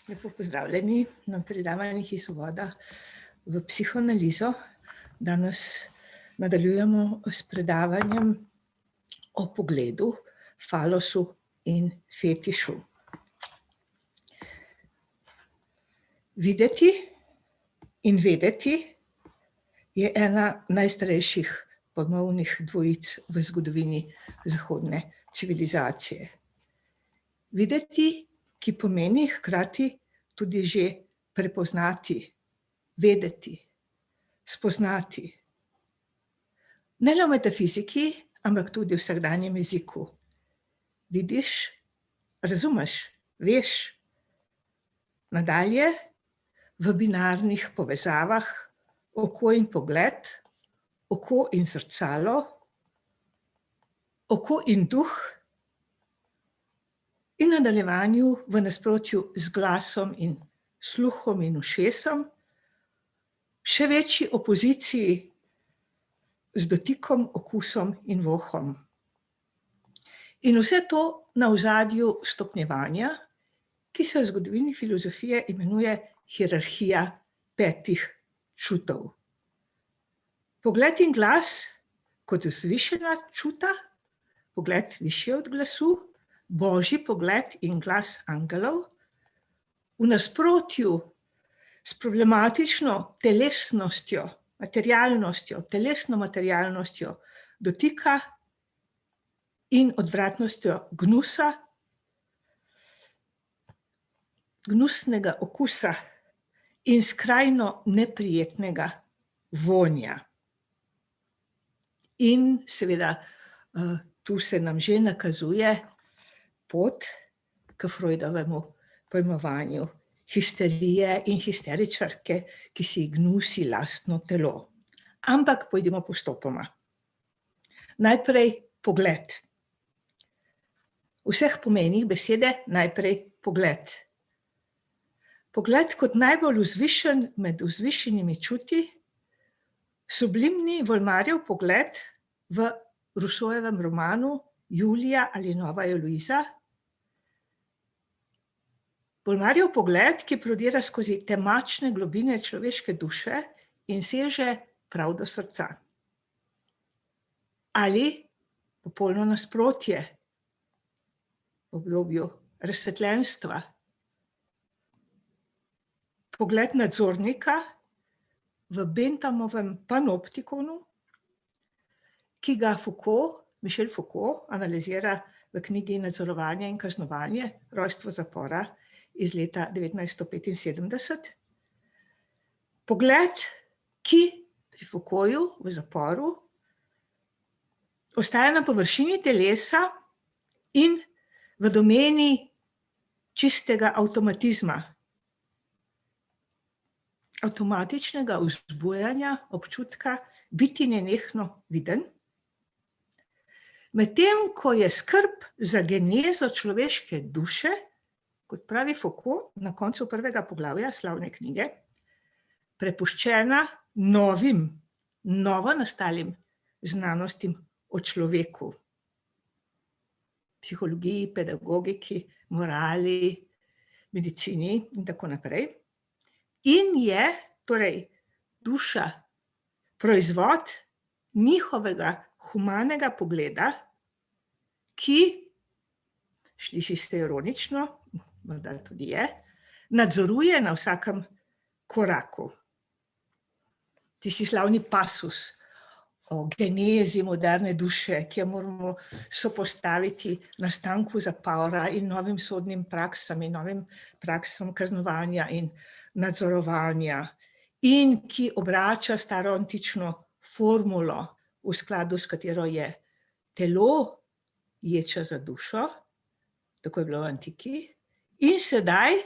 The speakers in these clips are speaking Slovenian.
Lepo pozdravljeni na predavanjih iz uvoda v psihoanalizo. Danes nadaljujemo s predavanjem o pogledu, falosu in fetišu. Videti in vedeti je ena najstarejših pojmovnih dvojic v zgodovini zahodne civilizacije. Videti, ki pomeni hkrati tudi že prepoznati, vedeti, spoznati. Ne le v metafiziki, ampak tudi v vsakdanjem jeziku. Vidiš, razumeš, veš. Nadalje, v binarnih povezavah oko in pogled, oko in zrcalo, oko in duh, in nadaljevanju v nasprotju z glasom in sluhom in ušesom, še večji opoziciji z dotikom, okusom in vohom. In vse to na ozadju stopnjevanja, ki se v zgodovini filozofije imenuje hierarhija petih čutov. Pogled in glas kot vzvišena čuta, pogled višje od glasu, božji pogled in glas angelov, v nasprotju s problematično telesnostjo, materialnostjo, telesno-materialnostjo dotika in odvratnostjo gnusa, gnusnega okusa in skrajno neprijetnega vonja. In seveda tu se nam že nakazuje pot k Freudovemu pojmovanju histerije in histeričarke, ki si gnusi lastno telo. Ampak pojdimo postopoma. Najprej pogled. V vseh pomenih besede najprej pogled. Pogled kot najbolj vzvišen med vzvišenimi čuti, sublimni Volmarjev pogled v Rousseaujevem romanu Julija ali Nova Eloiza. Volmarjev pogled, ki prodira skozi temačne globine človeške duše in seže prav do srca. Ali popolno nasprotje v obdobju razsvetljenstva. Pogled nadzornika v Benthamovem panoptikonu, ki ga Michel Foucault analizira v knjigi Nadzorovanje in kaznovanje, rojstvo zapora iz leta 1975. Pogled, ki pri Foucaultu v zaporu ostaja na površini telesa in v domeni čistega avtomatizma, avtomatičnega vzbujanja občutka biti nenehno viden, medtem ko je skrb za genezo človeške duše, kot pravi Foucault na koncu prvega poglavja slavne knjige, prepuščena novonastalim znanostim o človeku, psihologiji, pedagogiki, morali, medicini in tako naprej. In je torej duša proizvod njihovega humanega pogleda, ki, sliši se ironično, morda tudi je, nadzoruje na vsakem koraku. Tisti slavni pasus o genezi moderne duše, ki jo moramo sopostaviti nastanku zapora in novim sodnim praksam in novim praksam kaznovanja in nadzorovanja, in ki obrača staro antično formulo, v skladu s katero je telo ječa za dušo, tako je bilo v antiki, in sedaj,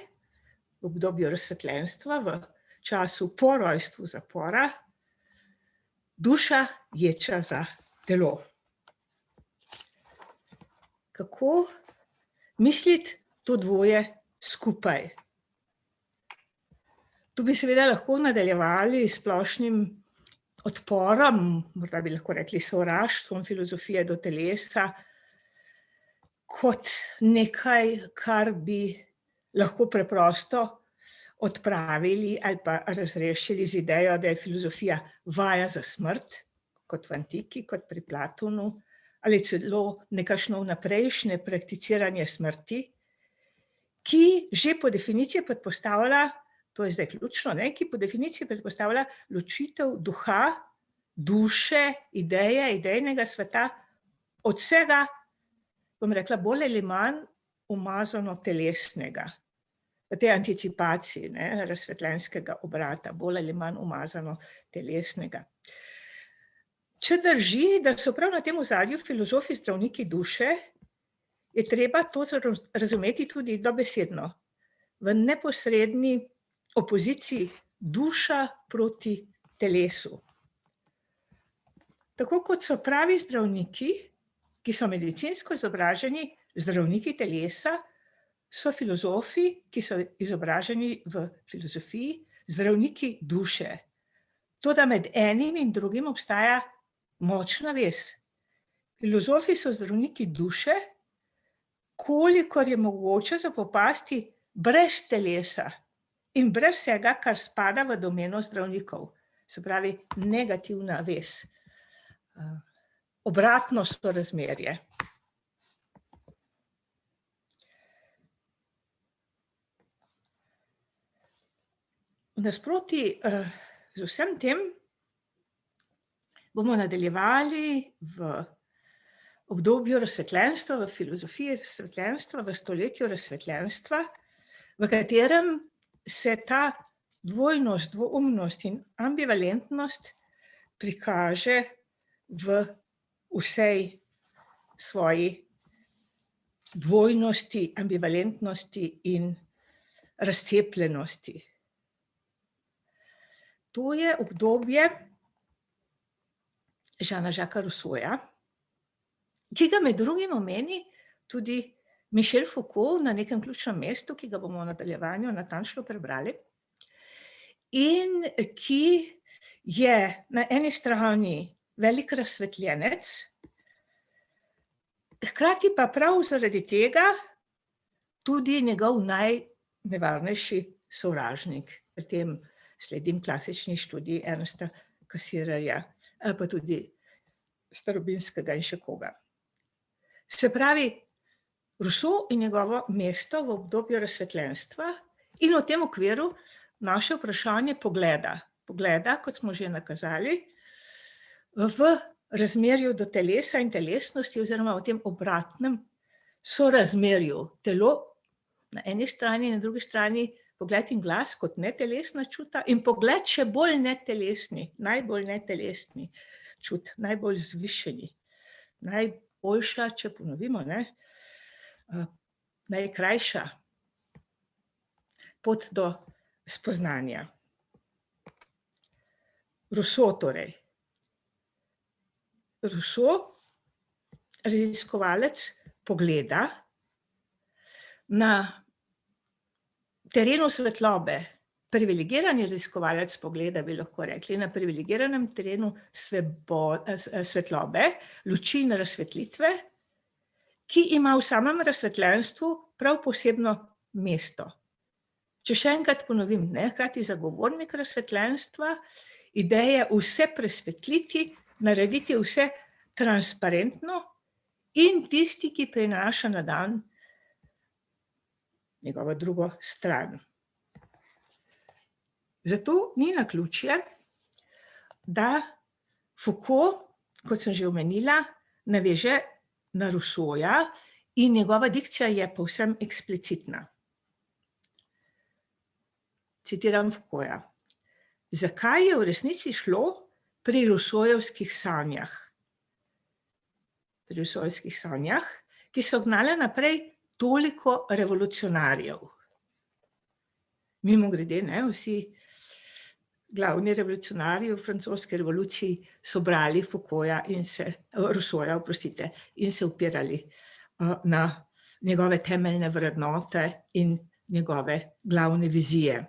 v obdobju razsvetljenstva, v času po rojstvu zapora, duša ječa za telo. Kako misliti to dvoje skupaj? Tu bi seveda lahko nadaljevali s splošnim odporom, morda bi lahko rekli sovraštvom filozofije do telesa, kot nekaj, kar bi lahko preprosto odpravili ali pa razrešili z idejo, da je filozofija vaja za smrt, kot v antiki, kot pri Platonu, ali celo nekakšno vnaprejšnje prakticiranje smrti, ki že po definiciji predpostavlja, to je zdaj ključno, ki po definiciji predpostavlja ločitev duha, duše, ideje, idejnega sveta od vsega, bom rekla, bolj ali manj umazano telesnega. V tej anticipaciji razsvetljenskega obrata, bolj ali manj umazano telesnega. Če drži, da so prav na tem ozadju filozofi zdravniki duše, je treba to razumeti tudi dobesedno, v neposredni opoziciji duša proti telesu. Tako kot so pravi zdravniki, ki so medicinsko izobraženi, zdravniki telesa, so filozofi, ki so izobraženi v filozofiji, zdravniki duše. Toda med enim in drugim obstaja močna vez. Filozofi so zdravniki duše, kolikor je mogoče zapopasti brez telesa in brez vsega, kar spada v domeno zdravnikov. Se pravi, negativna vez. Obratno sorazmerje. V nasproti z vsem tem bomo nadaljevali v obdobju razsvetljenstva, v filozofiji razsvetljenstva, v stoletju razsvetljenstva, v katerem se ta dvojnost, dvoumnost in ambivalentnost prikaže v vsej svoji dvojnosti, ambivalentnosti in razcepljenosti. To je obdobje Jeana-Jacquesa Rousseauja, ki ga med drugim omeni tudi Michel Foucault na nekem ključnem mestu, ki ga bomo v nadaljevanju natančno prebrali, in ki je na eni strani velik razsvetljenec, hkrati pa prav zaradi tega tudi njegov najnevarnejši sovražnik. Pri tem sledim klasični študiji Ernesta Cassirerja, pa tudi Starobinskega in še koga. Se pravi, Rousseau in njegovo mesto v obdobju razsvetljenstva in v tem okviru naše vprašanje pogleda. Pogleda, kot smo že nakazali, v razmerju do telesa in telesnosti oziroma v tem obratnem sorazmerju. Telo na eni strani in na drugi strani pogled in glas kot netelesna čuta in pogled še bolj netelesni, najbolj netelesni čut, najbolj zvišeni, najboljša, če ponovimo, najkrajša pot do spoznanja. Rousseau torej. Rousseau, raziskovalec pogleda na terenu svetlobe, privilegirani raziskovalec pogleda, bi lahko rekli, na privilegiranem terenu svetlobe, luči in razsvetlitve, ki ima v samem razsvetljenstvu prav posebno mesto. Če še enkrat ponovim, hkrati zagovornik razsvetljenstva, ideje vse presvetliti, narediti vse transparentno in tisti, ki prinaša na dan njegovo drugo stran. Zato ni naključje, da Foucault, kot sem že omenila, naveže na Rousseauja in njegova dikcija je povsem eksplicitna. Citiram Foucaulta. Zakaj je v resnici šlo pri Rousseaujevskih sanjah? Pri Rousseaujevskih sanjah, ki so gnale naprej toliko revolucionarjev. Mimogrede, vsi glavni revolucionarji v francoski revoluciji so brali Rousseauja, in se opirali na njegove temeljne vrednote in njegove glavne vizije.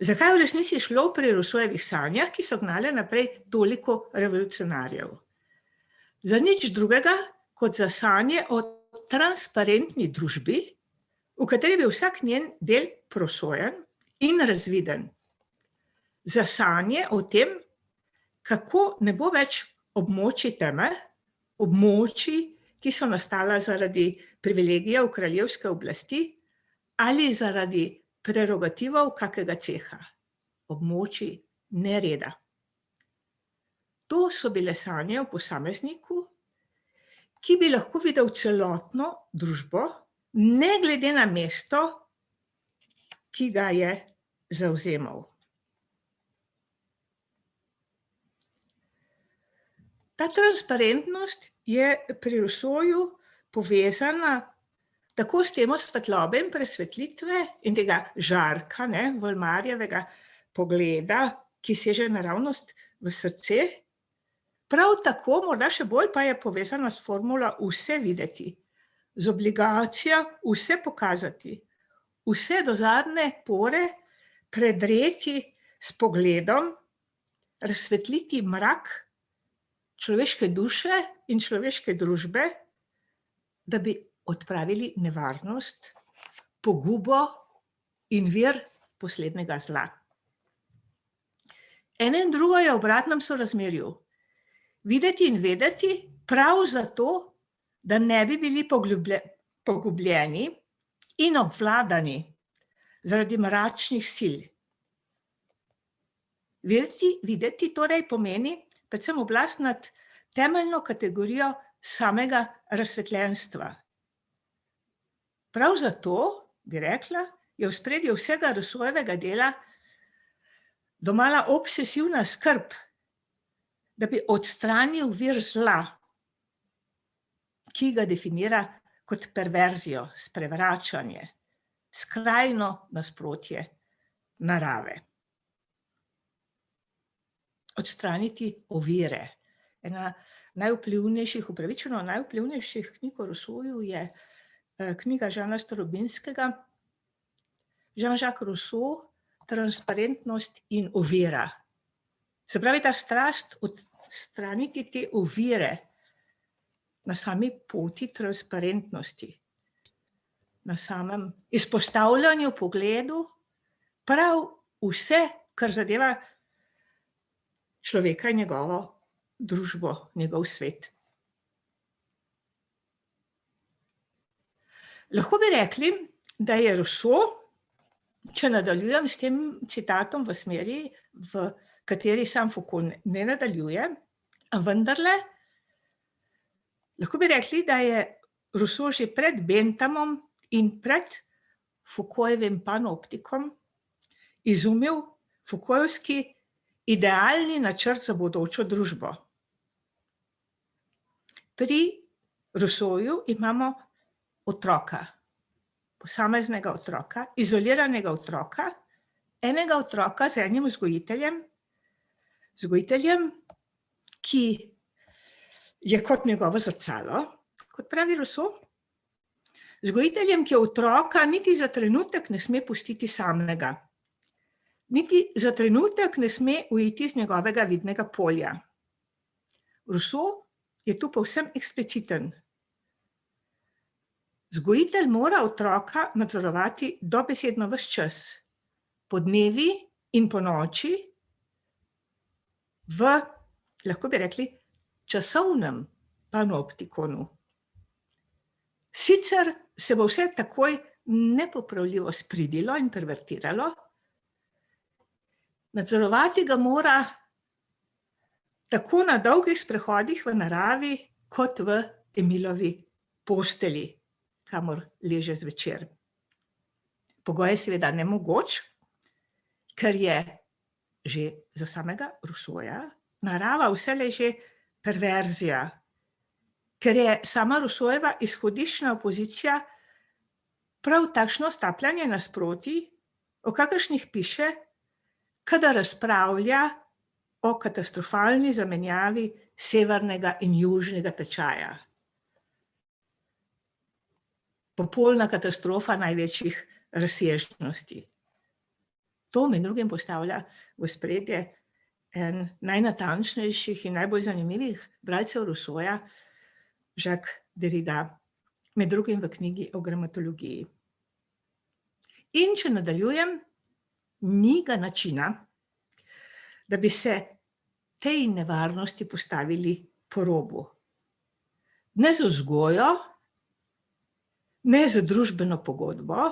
Zakaj je v resnici šlo pri Rousseaujevih sanjah, ki so gnale naprej toliko revolucionarjev? Za nič drugega, kot za sanje o transparentni družbi, v kateri bi vsak njen del prosojen in razviden. Za sanje o tem, kako ne bo več območij teme, območij, ki so nastala zaradi privilegijev kraljevske oblasti ali zaradi prerogativov kakega ceha, območij nereda. To so bile sanje o posamezniku, ki bi lahko videl celotno družbo, ne glede na mesto, ki ga je zavzemal. Ta transparentnost je pri Rousseauju povezana tako s temo svetlobe in presvetlitve in tega žarka, Volmarjevega pogleda, ki seže naravnost v srce. Prav tako, morda še bolj, pa je povezana s formulo vse videti, z obligacijo vse pokazati, vse do zadnje pore predreti s pogledom, razsvetliti mrak človeške duše in človeške družbe, da bi odpravili nevarnost, pogubo in vir poslednjega zla. Eno in drugo je v obratnem sorazmerju. Videti in vedeti prav zato, da ne bi bili pogubljeni in obvladani zaradi mračnih sil. Videti torej pomeni predvsem oblast nad temeljno kategorijo samega razsvetljenstva. Prav zato, bi rekla, je v ospredju vsega Rousseaujevega dela domala obsesivna skrb, da bi odstranil vir zla, ki ga definira kot perverzijo, sprevračanje, skrajno nasprotje narave. Odstraniti ovire. Ena najvplivnejših, upravičeno najvplivnejših knjig o Rousseauju je knjiga Jeana Starobinskega, Jean-Jacques Rousseau, Transparentnost in ovira. Se pravi, ta strast odstraniti te ovire na sami poti transparentnosti, na samem izpostavljanju pogledu, prav vse, kar zadeva človeka in njegovo družbo, njegov svet. Lahko bi rekli, da je Rousseau, če nadaljujem s tem citatom v smeri, v kateri sam Foucault ne nadaljuje, vendarle, lahko bi rekli, da je Rousseau že pred Benthamom in pred Foucaultovim panoptikom izumil Foucaultski idealni načrt za bodočo družbo. Pri Rousseauju imamo otroka, posameznega otroka, izoliranega otroka, enega otroka z enim vzgojiteljem, ki je kot njegovo zrcalo, kot pravi Rousseau, vzgojiteljem, ki otroka niti za trenutek ne sme pustiti samega, niti za trenutek ne sme uiti iz njegovega vidnega polja. Rousseau je tu povsem ekspliciten. Vzgojitelj mora otroka nadzorovati dobesedno ves čas, podnevi in ponoči, v, lahko bi rekli, časovnem panoptikonu. Sicer se bo vse takoj nepopravljivo spridilo in pervertiralo, nadzorovati ga mora tako na dolgih sprehodih v naravi, kot v Emilovi postelji, kamor leže zvečer. Pogoj je seveda nemogoč, ker je že za samega Rousseauja narava vselej že perverzija, ker je sama Rousseaujeva izhodiščna opozicija prav takšno stapljanje nasprotij, o kakršnih piše, kadar razpravlja o katastrofalni zamenjavi severnega in južnega tečaja. Popolna katastrofa največjih razsežnosti. To med drugim postavlja v ospredje en najnatančnejših in najbolj zanimivih bralcev Rousseauja, Jacques Derrida, med drugim v knjigi o gramatologiji. In če nadaljujem, ni ga načina, da bi se tej nevarnosti postavili po robu. Ne z vzgojo, ne z družbeno pogodbo,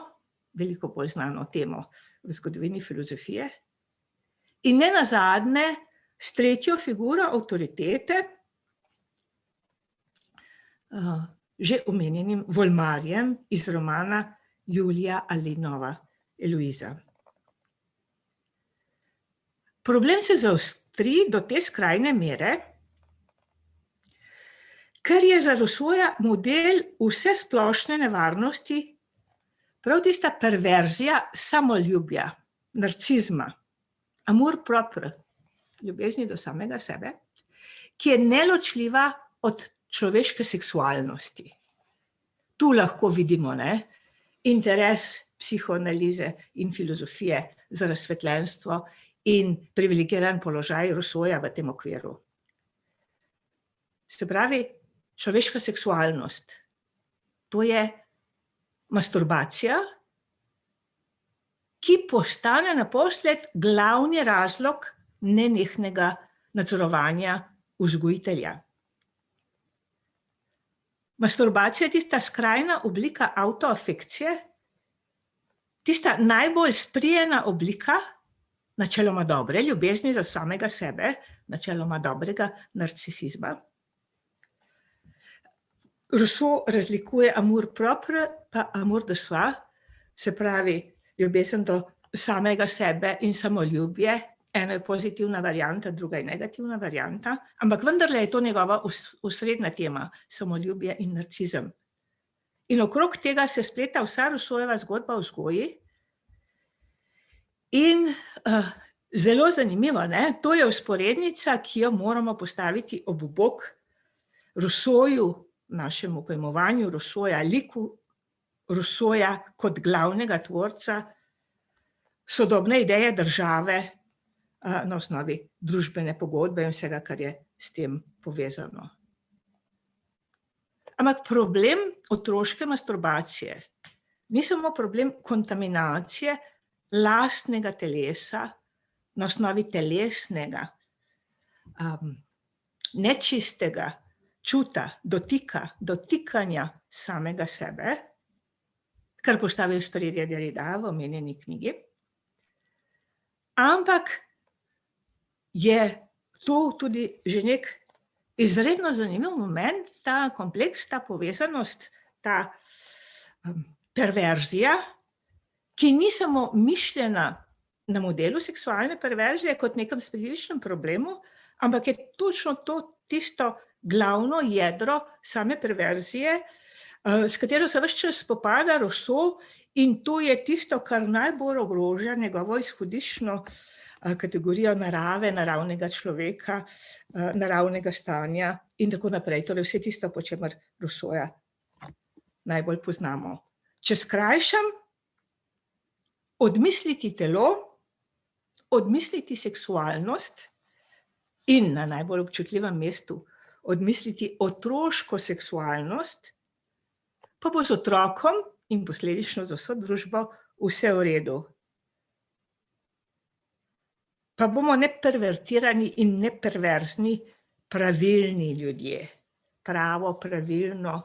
veliko bolj znano temo v zgodovini filozofije, in ne nazadnje s tretjo figuro avtoritete, že omenjenim Volmarjem iz romana Julija Alinova Eloiza. Problem se zaostri do te skrajne mere, ker je za Rousseauja model vse splošne nevarnosti prav tista perverzija samoljubja, narcizma, amour propre, ljubezni do samega sebe, ki je neločljiva od človeške seksualnosti. Tu lahko vidimo, interes psihoanalize in filozofije za razsvetljenstvo in privilegiran položaj Rousseauja v tem okviru. Se pravi, človeška seksualnost, to je masturbacija, ki postane naposled glavni razlog nenehnega nadzorovanja vzgojitelja. Masturbacija je tista skrajna oblika avtoafekcije, tista najbolj sprijena oblika načeloma dobre ljubezni za samega sebe, načeloma dobrega narcisizma. Rousseau razlikuje amour propre pa amour de soi, se pravi ljubezen do samega sebe in samoljubje. Ena je pozitivna varianta, druga je negativna varianta, ampak vendarle je to njegova osrednja tema, samoljubje in narcizem. In okrog tega se spleta vsa Rousseaujeva zgodba o vzgoji. In zelo zanimivo, to je vzporednica, ki jo moramo postaviti ob bok Rousseauju, našemu pojmovanju Rousseauja, liku Rousseauja kot glavnega tvorca sodobne ideje države na osnovi družbene pogodbe in vsega, kar je s tem povezano. Ampak problem otroške masturbacije ni samo problem kontaminacije lastnega telesa na osnovi telesnega, nečistega čuta, dotikanja samega sebe, kar postavi v spredje Derrida v omenjeni knjigi, ampak je to tudi že nek izredno zanimiv moment, ta kompleks, ta povezanost, ta perverzija, ki ni samo mišljena na modelu seksualne perverzije kot nekem specifičnem problemu, ampak je točno to tisto glavno jedro same perverzije, s katero se ves čas spopada Rousseau, in to je tisto, kar najbolj ogroža njegovo izhodiščno kategorijo narave, naravnega človeka, naravnega stanja in tako naprej. Torej vse tisto, po čemer Rousseauja najbolj poznamo. Če skrajšam, odmisliti telo, odmisliti seksualnost in na najbolj občutljivem mestu odmisliti otroško seksualnost, pa bo z otrokom in posledično z vso družbo vse v redu. Pa bomo nepervertirani in neperverzni pravilni ljudje. Pravo, pravilno,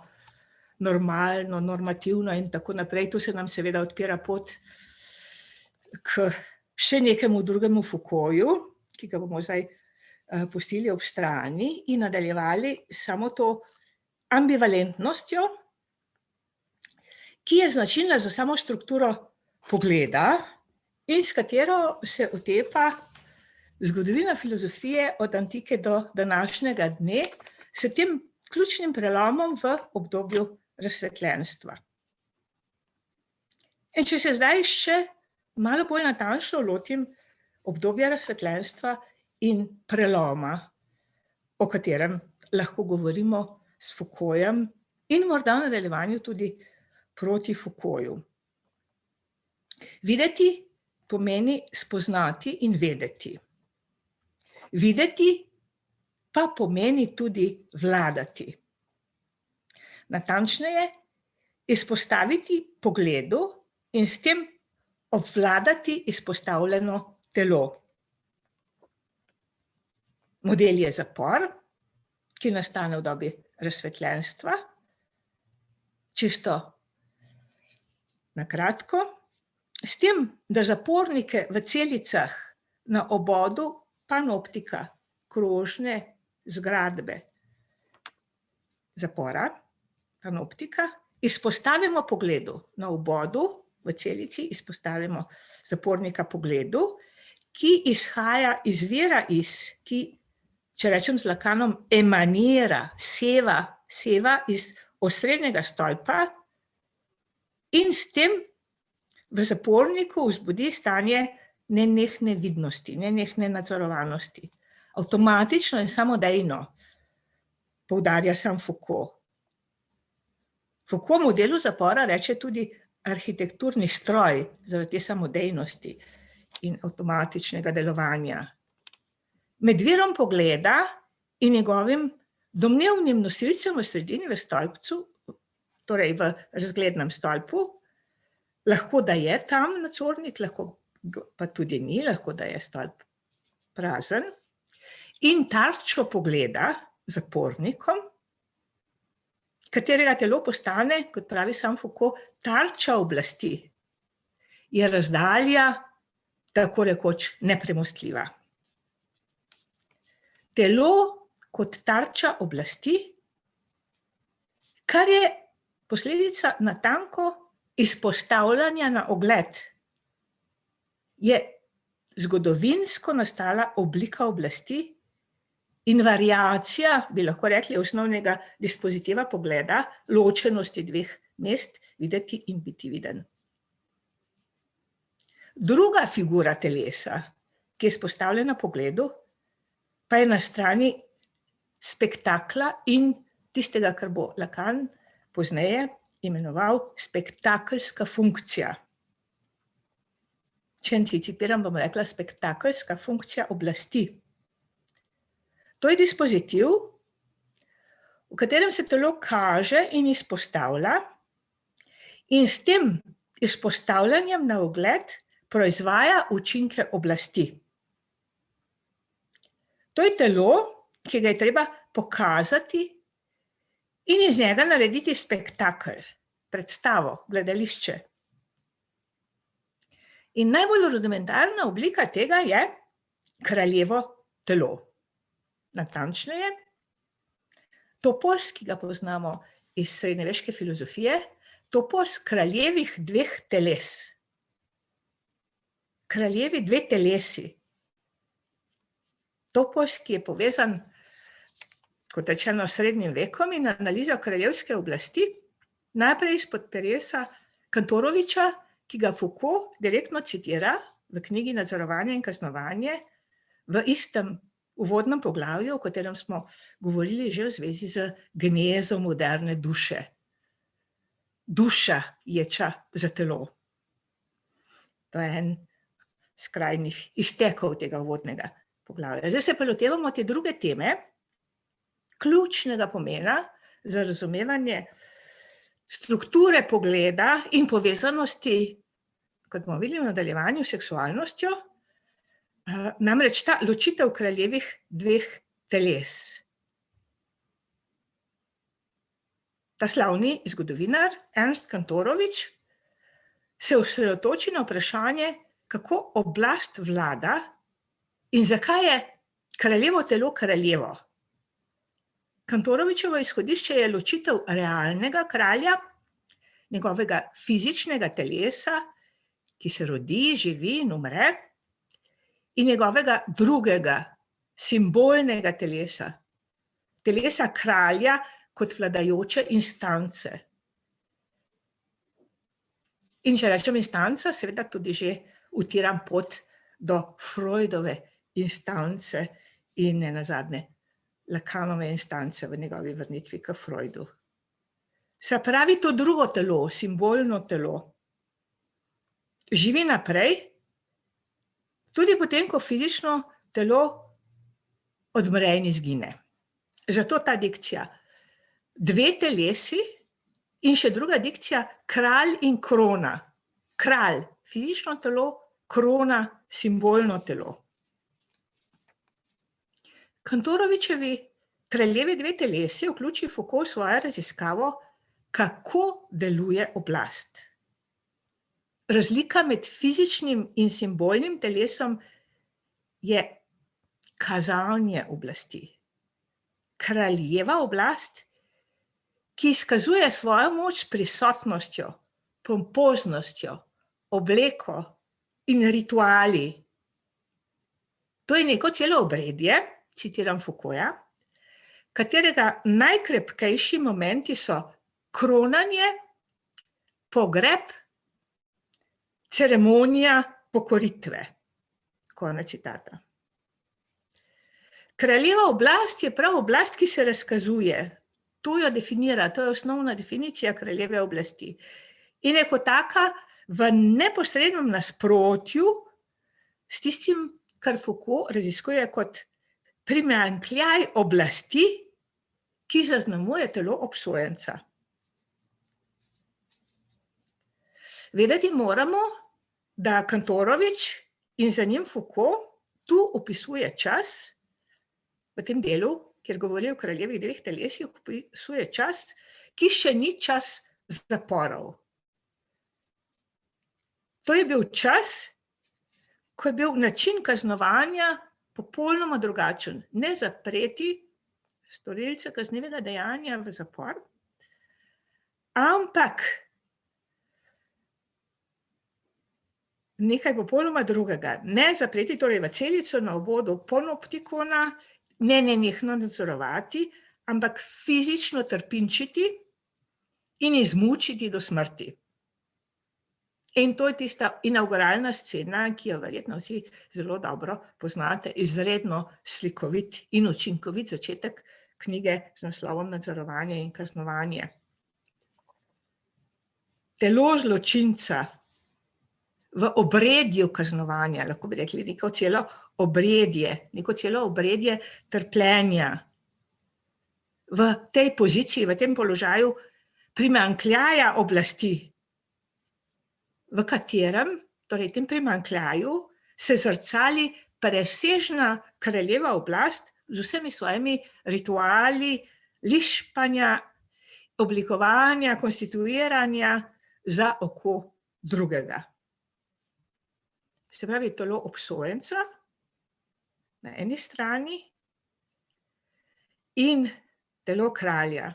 normalno, normativno in tako naprej. Tu se nam seveda odpira pot k še nekemu drugemu Foucaultu, ki ga bomo zdaj pustili ob strani in nadaljevali samo to ambivalentnostjo, ki je značilna za samo strukturo pogleda in s katero se otepa zgodovina filozofije od antike do današnjega dne, s tem ključnim prelomom v obdobju razsvetljenstva. In če se zdaj še malo bolj natančno lotim obdobja razsvetljenstva in preloma, o katerem lahko govorimo s Foucaultom in morda v nadaljevanju tudi proti Foucaultu. Videti pomeni spoznati in vedeti. Videti pa pomeni tudi vladati. Natančneje, izpostaviti pogledu in s tem obvladati izpostavljeno telo. Model je zapor, ki nastane v dobi razsvetljenstva. Čisto na kratko. S tem, da zapornike v celicah na obodu panoptika, krožne zgradbe zapora, panoptika, izpostavimo pogledu na obodu, v celici izpostavimo zapornika pogledu, ki izvira iz, ki, če rečem z Lakanom, emanira, seva iz osrednjega stolpa in s tem v zaporniku vzbudi stanje nenehne vidnosti, nenehne nadzorovanosti. Avtomatično in samodejno, poudarja sam Foucault. Foucault modelu zapora reče tudi arhitekturni stroj zaradi te samodejnosti in avtomatičnega delovanja. Med virom pogleda in njegovim domnevnim nosilcem v sredini, v stolpcu, torej v razglednem stolpu, lahko da je tam nadzornik, lahko pa tudi ni, lahko da je stolp prazen, in tarčo pogleda zapornikom, katerega telo postane, kot pravi sam Foucault, tarča oblasti, je razdalja tako rekoč nepremostljiva. Telo kot tarča oblasti, kar je posledica natanko izpostavljanja na ogled, je zgodovinsko nastala oblika oblasti in variacija, bi lahko rekli, osnovnega dispozitiva pogleda, ločenosti dveh mest, videti in biti viden. Druga figura telesa, ki je izpostavljena pogledu, pa je na strani spektakla in tistega, kar bo Lacan pozneje imenoval spektakelska funkcija. Če anticipiram, bom rekla spektakelska funkcija oblasti. To je dispozitiv, v katerem se telo kaže in izpostavlja in s tem izpostavljanjem na ogled proizvaja učinke oblasti. To je telo, ki ga je treba pokazati in iz njega narediti spektakel, predstavo, gledališče. In najbolj rudimentarna oblika tega je kraljevo telo. Natančneje, topos, ki ga poznamo iz srednjeveške filozofije, topos kraljevih dveh teles. Kraljevi dve telesi. Topos, ki je povezan, kot rečeno, s srednjim vekom in analizo kraljevske oblasti, najprej izpod peresa Kantoroviča, ki ga Foucault direktno citira v knjigi Nadzorovanje in kaznovanje, v istem uvodnem poglavju, o katerem smo govorili že v zvezi z genezo moderne duše. Duša ječa za telo. To je en skrajnih iztekov tega uvodnega poglavja. Zdaj se pa lotevamo te druge teme, ključnega pomena za razumevanje strukture pogleda in povezanosti, kot bomo videli v nadaljevanju, s seksualnostjo, namreč ta ločitev kraljevih dveh teles. Ta slavni zgodovinar Ernst Kantorovič se osredotoči na vprašanje, kako oblast vlada in zakaj je kraljevo telo kraljevo. Kantorovičevo izhodišče je ločitev realnega kralja, njegovega fizičnega telesa, ki se rodi, živi in umre, in njegovega drugega, simbolnega telesa, telesa kralja kot vladajoče instance. In če rečem instanca, seveda tudi že utiram pot do Freudove instance in nenazadnje Lacanove instance v njegovi vrnitvi k Freudu. Se pravi, to drugo telo, simbolno telo, živi naprej, tudi potem, ko fizično telo odmre in izgine. Zato ta dikcija. Dve telesi in še druga dikcija, kralj in krona. Kralj, fizično telo, krona simbolno telo. Kantorovičevi kraljevi dve telesi vključi Foucault v svojo raziskavo, kako deluje oblast. Razlika med fizičnim in simbolnim telesom je kazanje oblasti. Kraljeva oblast, ki izkazuje svojo moč s prisotnostjo, pompoznostjo, obleko in rituali. To je neko celo obredje, citiram Foucaulta, katerega najkrepkejši momenti so kronanje, pogreb, ceremonija pokoritve. Konec citata. Kraljeva oblast je prav oblast, ki se razkazuje. To jo definira, to je osnovna definicija kraljeve oblasti. In je kot taka v neposrednem nasprotju s tistim, kar Foucault raziskuje kot primanjkljaj oblasti, ki zaznamuje telo obsojenca. Vedeti moramo, da Kantorovič in za njim Foucault tu opisuje čas, v tem delu, kjer govori o kraljevih dveh telesih, opisuje čas, ki še ni čas zaporov. To je bil čas, ko je bil način kaznovanja popolnoma drugačen. Ne zapreti storilce kaznivega dejanja v zapor, ampak nekaj popolnoma drugega. Ne zapreti, torej v celico na obodu panoptikona, ne nenehno nadzorovati, ampak fizično trpinčiti in izmučiti do smrti. In to je tista inavguralna scena, ki jo verjetno vsi zelo dobro poznate, izredno slikovit in učinkovit začetek knjige z naslovom Nadzorovanje in kaznovanje. Telo zločinca v obredju kaznovanja, lahko bi rekli neko celo obredje trpljenja. V tej poziciji, v tem položaju primanjkljaja oblasti, v katerem, torej tem primanjkljaju, se zrcali presežna kraljeva oblast z vsemi svojimi rituali, lišpanja, oblikovanja, konstituiranja za oko drugega. Se pravi, telo obsojenca na eni strani in telo kralja.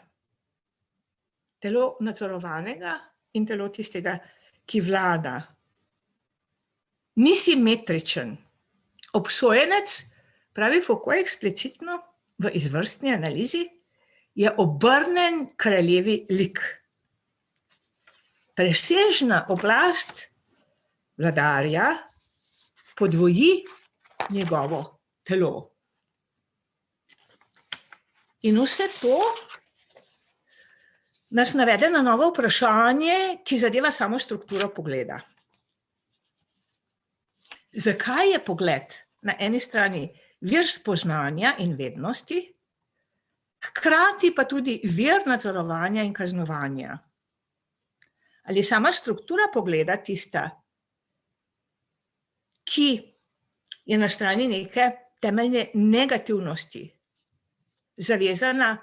Telo nadzorovanega in telo tistega, ki vlada. Ni simetričen. Obsojenec, pravi Foucault eksplicitno v izvrstni analizi, je obrnen kraljevi lik. Presežna oblast vladarja podvoji njegovo telo. In vse to nas navede na novo vprašanje, ki zadeva samo strukturo pogleda. Zakaj je pogled na eni strani vir spoznanja in vednosti, hkrati pa tudi vir nadzorovanja in kaznovanja? Ali sama struktura pogleda tista, ki je na strani neke temeljne negativnosti, zavezana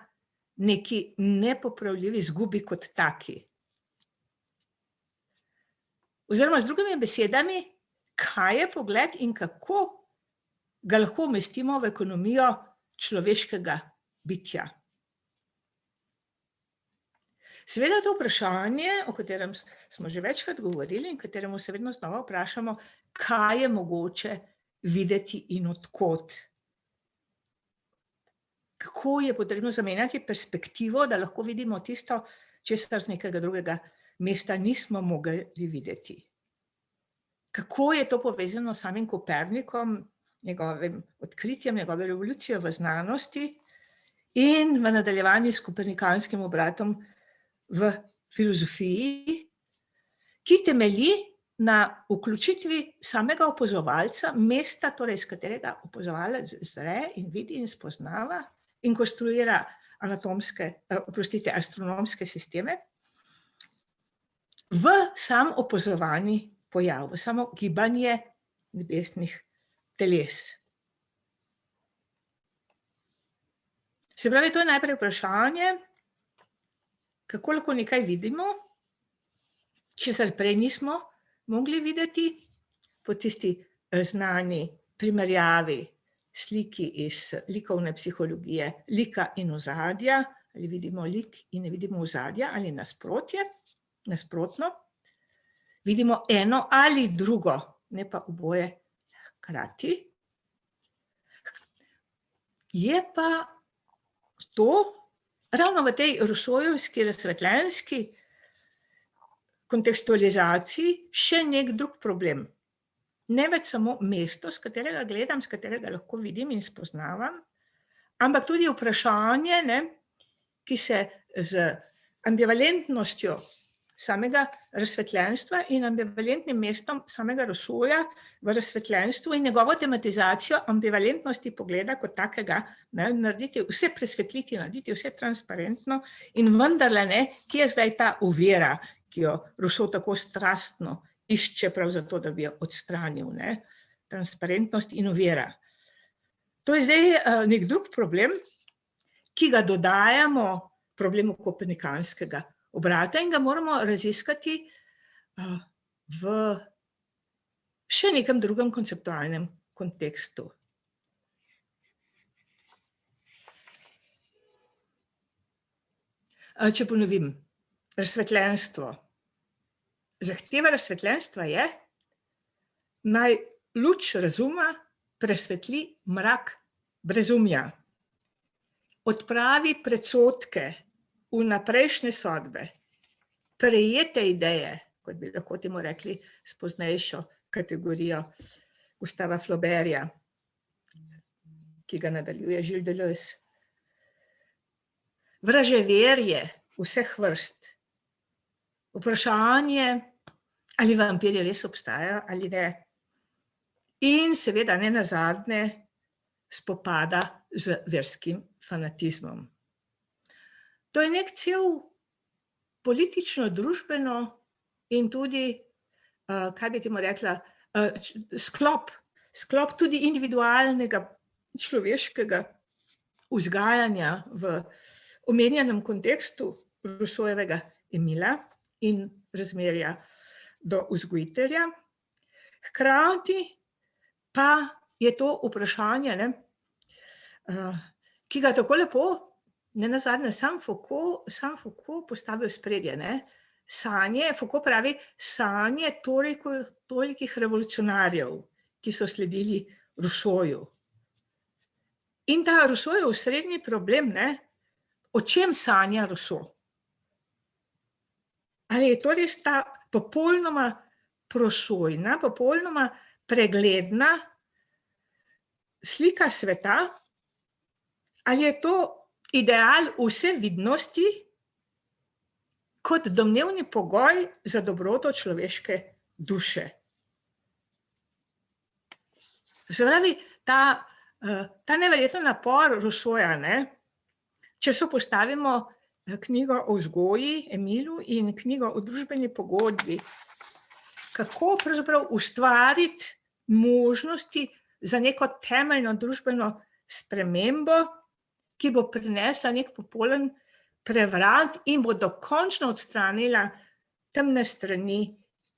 neki nepopravljivi izgubi kot taki? Oziroma, z drugimi besedami, kaj je pogled in kako ga lahko umestimo v ekonomijo človeškega bitja? Seveda to vprašanje, o katerem smo že večkrat govorili in kateremu se vedno znova vprašamo, kaj je mogoče videti in od kod. Kako je potrebno zamenjati perspektivo, da lahko vidimo tisto, česar z nekega drugega mesta nismo mogli videti. Kako je to povezano s samim Kopernikom, njegovim odkritjem, njegove revolucije v znanosti in v nadaljevanju s kopernikanskim obratom v filozofiji, ki temelji na vključitvi samega opazovalca, mesta, torej iz katerega opazovalec zre in vidi in spoznava in konstruira astronomske sisteme, v sam opazovani pojav, samo gibanje nebesnih teles. Se pravi, to je najprej vprašanje, kako lahko nekaj vidimo, česar prej nismo mogli videti, po tisti znani primerjavi sliki iz likovne psihologije, lika in ozadja, ali vidimo lik in ne vidimo ozadja, ali nasprotno. Vidimo eno ali drugo, ne pa oboje hkrati. Je pa to ravno v tej rousseauovski razsvetljenski kontekstualizaciji še nek drug problem. Ne več samo mesto, s katerega gledam, s katerega lahko vidim in spoznavam, ampak tudi vprašanje, ki se z ambivalentnostjo samega razsvetljenstva in ambivalentnim mestom samega Rousseauja v razsvetljenstvu in njegovo tematizacijo ambivalentnosti pogleda kot takega, narediti vse presvetliti, narediti vse transparentno in vendarle, kje je zdaj ta ovira, ki jo Rousseau tako strastno išče prav zato, da bi jo odstranil, transparentnost in ovira. To je zdaj nek drug problem, ki ga dodajamo problemu kopernikanskega obrata in ga moramo raziskati v še nekem drugem konceptualnem kontekstu. Če ponovim, razsvetljenstvo. Zahteva razsvetljenstva je, naj luč razuma presvetli mrak brezumja, odpravi predsodke, vnaprejšnje sodbe, prejete ideje, kot bi lahko temu rekli s poznejšo kategorijo Gustava Flauberta, ki ga nadaljuje Gilles Deleuze. Vraževerje vseh vrst. Vprašanje, ali vampirji res obstajajo ali ne. In seveda ne nazadnje spopada z verskim fanatizmom. To je nek cel politično, družbeno in tudi, kaj bi temu rekla, sklop tudi individualnega človeškega vzgajanja v omenjenem kontekstu Rousseauovega Emila in razmerja do vzgojitelja. Hkrati pa je to vprašanje, ki ga tako lepo, nenazadnje sam Foucault postavi v spredje. Sanje, Foucault pravi, sanje tolikih revolucionarjev, ki so sledili Rousseauju. In ta Rousseaujev osrednji problem, o čem sanja Rousseau? Ali je to res ta popolnoma prosojna, popolnoma pregledna slika sveta, ali je to ideal vsevidnosti kot domnevni pogoj za dobroto človeške duše. Se pravi, ta neverjeten napor Rousseauja, če sopostavimo knjigo o vzgoji Emilu in knjigo o družbeni pogodbi, kako pravzaprav ustvariti možnosti za neko temeljno družbeno spremembo, ki bo prinesla nek popoln prevrat in bo dokončno odstranila temne strani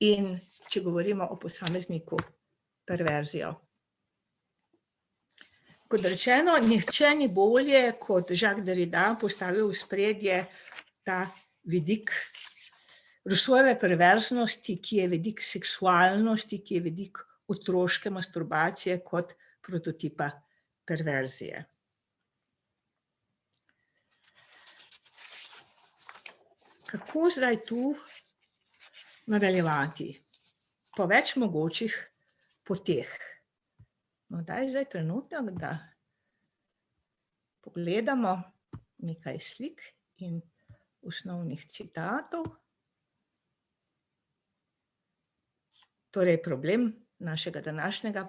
in, če govorimo o posamezniku, perverzijo. Kot rečeno, nihče ni bolje kot Jacques Derrida postavil v spredje ta vidik Rousseauove perverznosti, ki je vidik seksualnosti, ki je vidik otroške masturbacije kot prototipa perverzije. Kako zdaj tu nadaljevati? Po več mogočih poteh. No, daj zdaj trenutek, da pogledamo nekaj slik in osnovnih citatov. Torej, problem našega današnjega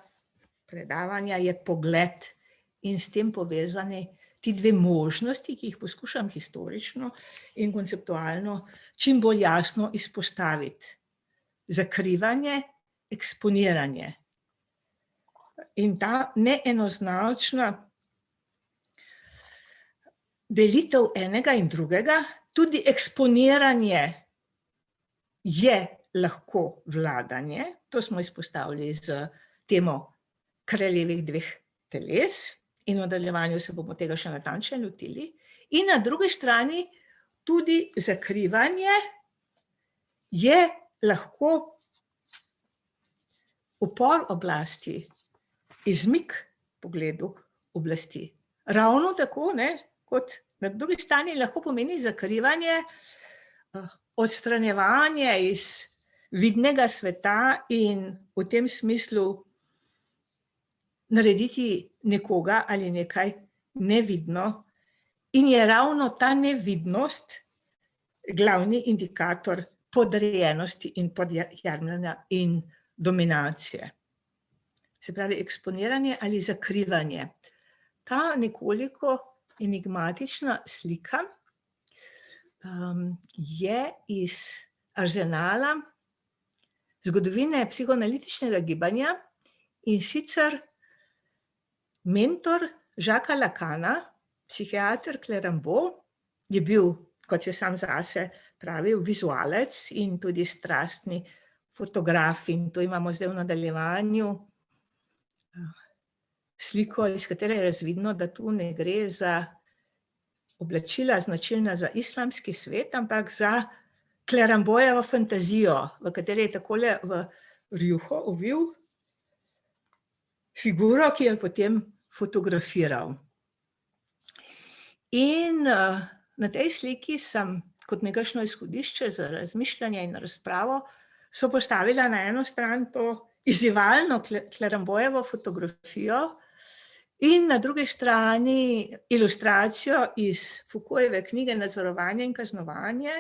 predavanja je pogled in s tem povezani ti dve možnosti, ki jih poskušam historično in konceptualno čim bolj jasno izpostaviti. zakrivanje, eksponiranje. In ta neenoznačna delitev enega in drugega, tudi eksponiranje je lahko vladanje, to smo izpostavili z temo kraljevih dveh teles in v nadaljevanju se bomo tega še natančneje lotili. In na drugi strani tudi zakrivanje je lahko upor oblasti, izmik pogledu oblasti. Ravno tako, kot na drugi strani lahko pomeni zakrivanje, odstranjevanje iz vidnega sveta in v tem smislu narediti nekoga ali nekaj nevidno. In je ravno ta nevidnost glavni indikator podrejenosti in podjarmljanja in dominacije. Se pravi, eksponiranje ali zakrivanje. Ta nekoliko enigmatična slika je iz arzenala zgodovine psihoanalitičnega gibanja, in sicer mentor Jacquesa Lacana, psihiater Clérambault, je bil, kot je sam zase pravil, vizualec in tudi strastni fotograf, in to imamo zdaj v nadaljevanju sliko, iz katere je razvidno, da tu ne gre za oblačila značilna za islamski svet, ampak za Clérambaultovo fantazijo, v kateri je takole v rjuho ovil figuro, ki jo je potem fotografiral. In na tej sliki sem kot nekakšno izhodišče za razmišljanje in razpravo postavila na eno stran to izzivalno Clérambaultovo fotografijo in na drugi strani ilustracijo iz Foucaultove knjige Nadzorovanje in kaznovanje,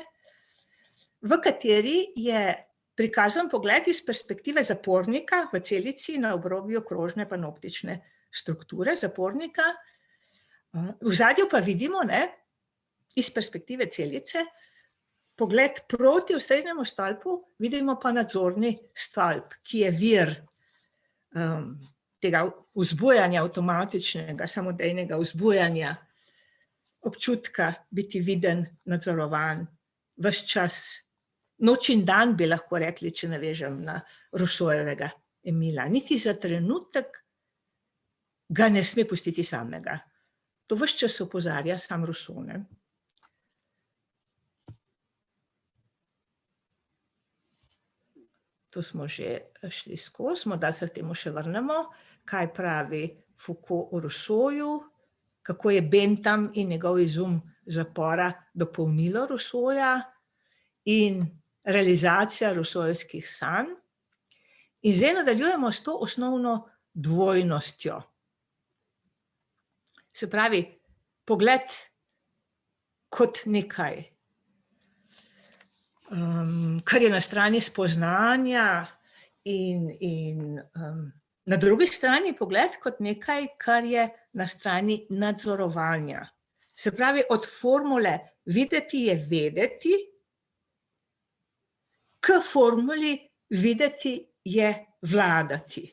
v kateri je prikazan pogled iz perspektive zapornika v celici na obrobju krožne panoptične strukture zapornika. V ozadju pa vidimo, iz perspektive celice, pogled proti osrednjemu stolpu, vidimo pa nadzorni stolp, ki je vir tega vzbujanja, avtomatičnega, samodejnega vzbujanja, občutka biti viden, nadzorovan, ves čas, noč in dan bi lahko rekli, če navežem na Rousseaujevega Emila. Niti za trenutek ga ne sme pustiti samega. To ves čas opozarja sam Rousseau. To smo že šli skozi, morda se k temu še vrnemo, kaj pravi Foucault o Rousseauju, kako je Bentham in njegov izum zapora dopolnilo Rousseauja in realizacija Rousseaujevskih sanj. In zdaj nadaljujemo s to osnovno dvojnostjo. Se pravi, pogled kot nekaj, kar je na strani spoznanja in na drugi strani pogled kot nekaj, kar je na strani nadzorovanja. Se pravi, od formule videti je vedeti, k formuli videti je vladati.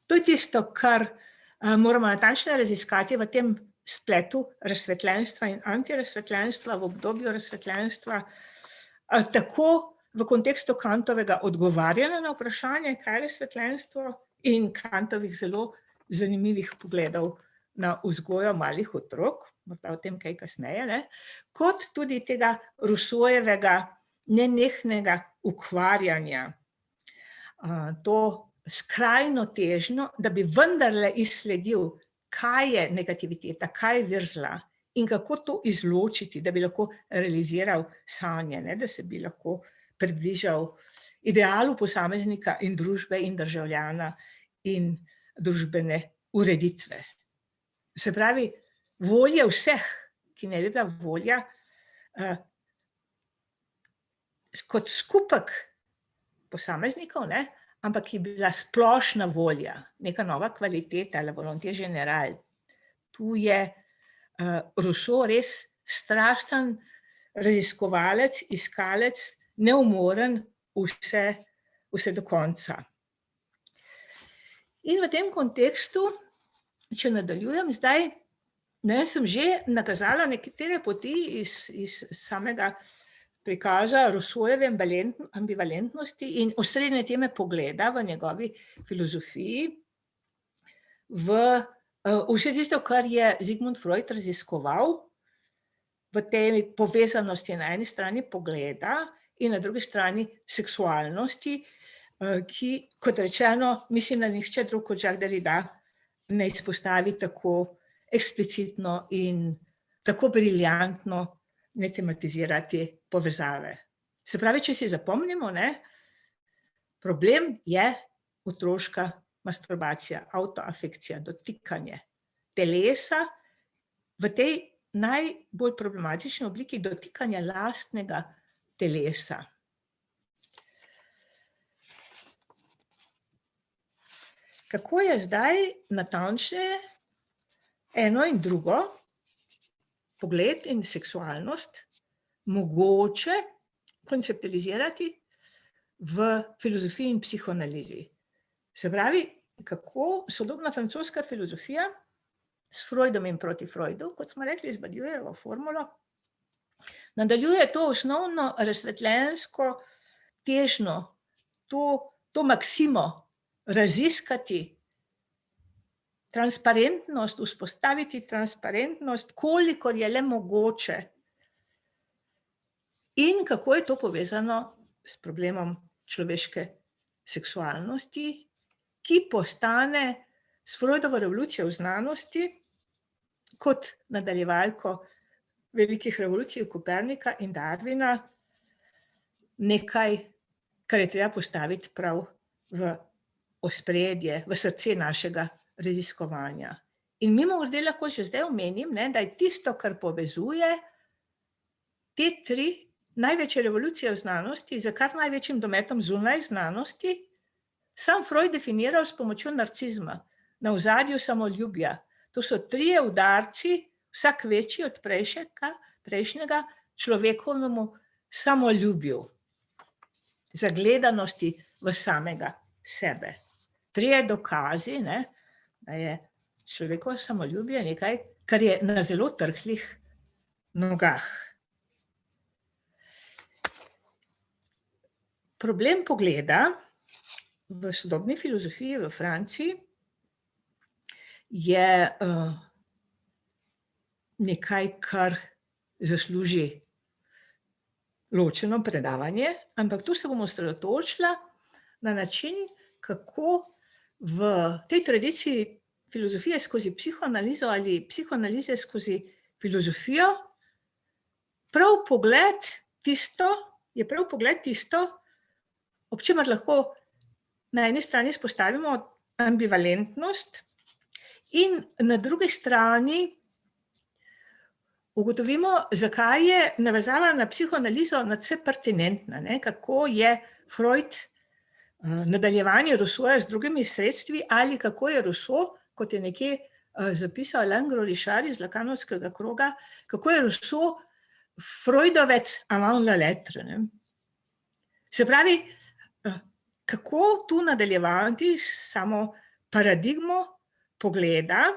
To je tisto, kar moramo natančno raziskati v tem spletu razsvetljenstva in antirazsvetljenstva, v obdobju razsvetljenstva, tako v kontekstu Kantovega odgovarjanja na vprašanje, kaj je razsvetljenstvo, in Kantovih zelo zanimivih pogledov na vzgojo malih otrok, morda o tem kaj kasneje, kot tudi tega Rousseaujevega nenehnega ukvarjanja, to skrajno težnjo, da bi vendarle izsledil, kaj je negativiteta, kaj je vir zla in kako to izločiti, da bi lahko realiziral sanje, da se bi lahko približal idealu posameznika in družbe in državljana in družbene ureditve. Se pravi, volja vseh, ki ne bi bila volja, kot skupek posameznikov, ampak je bila splošna volja, neka nova kvaliteta, la volonté générale. Tu je Rousseau res strasten raziskovalec, iskalec, neumoren vse do konca. In v tem kontekstu, če nadaljujem zdaj, sem že nakazala nekatere poti iz samega prikaza Rousseaujeve ambivalentnosti in osrednje teme pogleda v njegovi filozofiji, v vse tisto, kar je Sigmund Freud raziskoval, v tej povezanosti na eni strani pogleda in na drugi strani seksualnosti, ki, kot rečeno, mislim, da nihče drug kot Jacques Derrida ne izpostavi tako eksplicitno in tako briljantno ne tematizira te povezave. Se pravi, če si zapomnimo, problem je otroška masturbacija, avtoafekcija, dotikanje telesa v tej najbolj problematični obliki dotikanja lastnega telesa. Kako je zdaj natančneje eno in drugo, pogled in seksualnost, mogoče konceptualizirati v filozofiji in psihoanalizi? Se pravi, kako sodobna francoska filozofija s Freudom in proti Freudu, kot smo rekli, z Badioujevo formulo, nadaljuje to osnovno razsvetljensko težnjo, to maksimo raziskati transparentnost, vzpostaviti transparentnost, kolikor je le mogoče, in kako je to povezano s problemom človeške seksualnosti, ki postane s Freudovo revolucijo v znanosti kot nadaljevalko velikih revolucij Kopernika in Darwina nekaj, kar je treba postaviti prav v ospredje, v srce našega raziskovanja. In mimogrede lahko že zdaj omenim, da je tisto, kar povezuje te tri največje revolucije v znanosti, za kar največjim dometom zunaj znanosti, sam Freud definiral s pomočjo narcizma, na ozadju samoljubja. To so trije udarci, vsak večji od prejšnjega, človekovemu samoljubju, zagledanosti v samega sebe. Trije dokazi, da je človekovo samoljubje nekaj, kar je na zelo trhlih nogah. Problem pogleda v sodobni filozofiji v Franciji je nekaj, kar zasluži ločeno predavanje, ampak tu se bom osredotočila na način, kako v tej tradiciji filozofije skozi psihoanalizo ali psihoanalize skozi filozofijo prav pogled tisto, ob čemer lahko na eni strani izpostavimo ambivalentnost in na drugi strani ugotovimo, zakaj je navezava na psihoanalizo nadvse pertinentna, kako je Freud nadaljevanje Rousseauja z drugimi sredstvi ali kako je Rousseau, kot je nekje zapisal Alain Gros-Richard iz Lakanovskega kroga, kako je Rousseau Freudovec avant la lettre. Se pravi, kako tu nadaljevati samo paradigmo pogleda,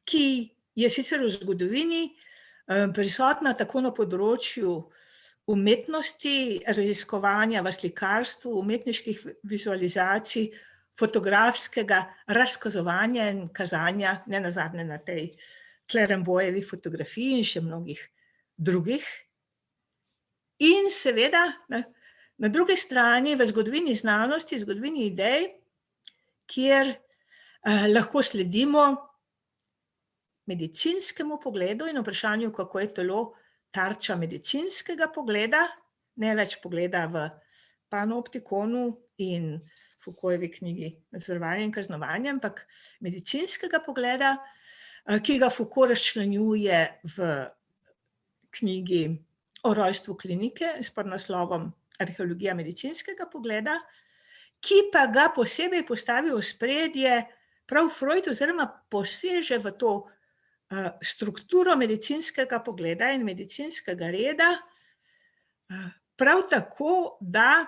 ki je sicer v zgodovini prisotna tako na področju umetnosti, raziskovanja v slikarstvu, umetniških vizualizacij, fotografskega razkazovanja in kazanja, nenazadnje na tej Clérambaultovi fotografiji in še mnogih drugih. In seveda, na drugi strani v zgodovini znanosti, zgodovini idej, kjer lahko sledimo medicinskemu pogledu in vprašanju, kako je telo tarča medicinskega pogleda, ne več pogleda v Panoptikonu in Foucaultovi knjigi Nadzorovanje in kaznovanje, ampak medicinskega pogleda, ki ga Foucault razčlenjuje v knjigi o rojstvu klinike s podnaslovom Arheologija medicinskega pogleda, ki pa ga posebej postavi v ospredje prav Freud oziroma poseže v to strukturo medicinskega pogleda in medicinskega reda, prav tako, da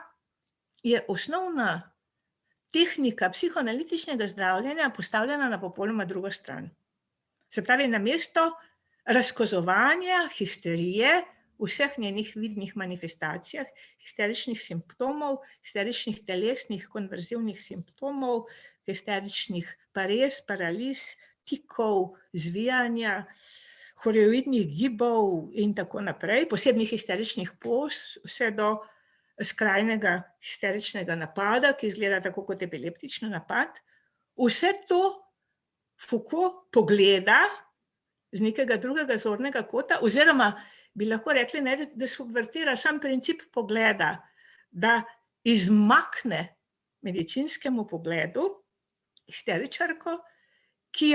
je osnovna tehnika psihoanalitičnega zdravljenja postavljena na popolnoma drugo stran. Se pravi, namesto razkazovanja histerije, vseh njenih vidnih manifestacijah, histeričnih simptomov, histeričnih telesnih konverzivnih simptomov, histeričnih parez, paraliz, tikov, zvijanja, horeoidnih gibov in tako naprej, posebnih histeričnih poz, vse do skrajnega histeričnega napada, ki izgleda tako kot epileptični napad. Vse to Foucault pogleda z nekega drugega zornega kota, oziroma bi lahko rekli, ne, da subvertira sam princip pogleda, da izmakne medicinskemu pogledu histeričarko, ki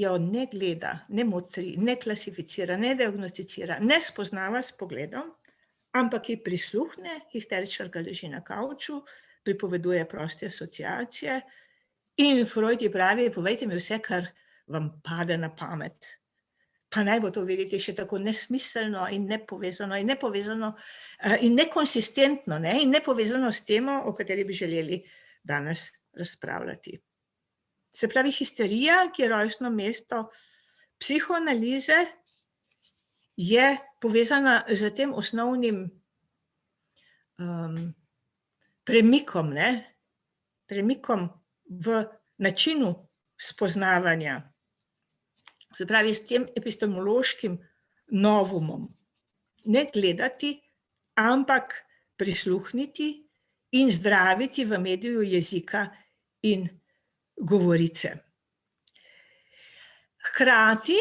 jo ne gleda, ne motri, ne klasificira, ne diagnosticira, ne spoznava s pogledom, ampak ji prisluhne, histeričarka leži na kavču, pripoveduje proste asociacije in Freud ji pravi, povejte mi vse, kar vam pade na pamet. Pa naj bo to videti še tako nesmiselno in nepovezano in nekonsistentno, ne? In nepovezano s temo, o kateri bi želeli danes razpravljati. Se pravi, histerija, ki je rojstno mesto psihoanalize, je povezana z tem osnovnim premikom, ne? Premikom v načinu spoznavanja. Se pravi, s tem epistemološkim novumom. Ne gledati, ampak prisluhniti in zdraviti v mediju jezika in govorice. Hkrati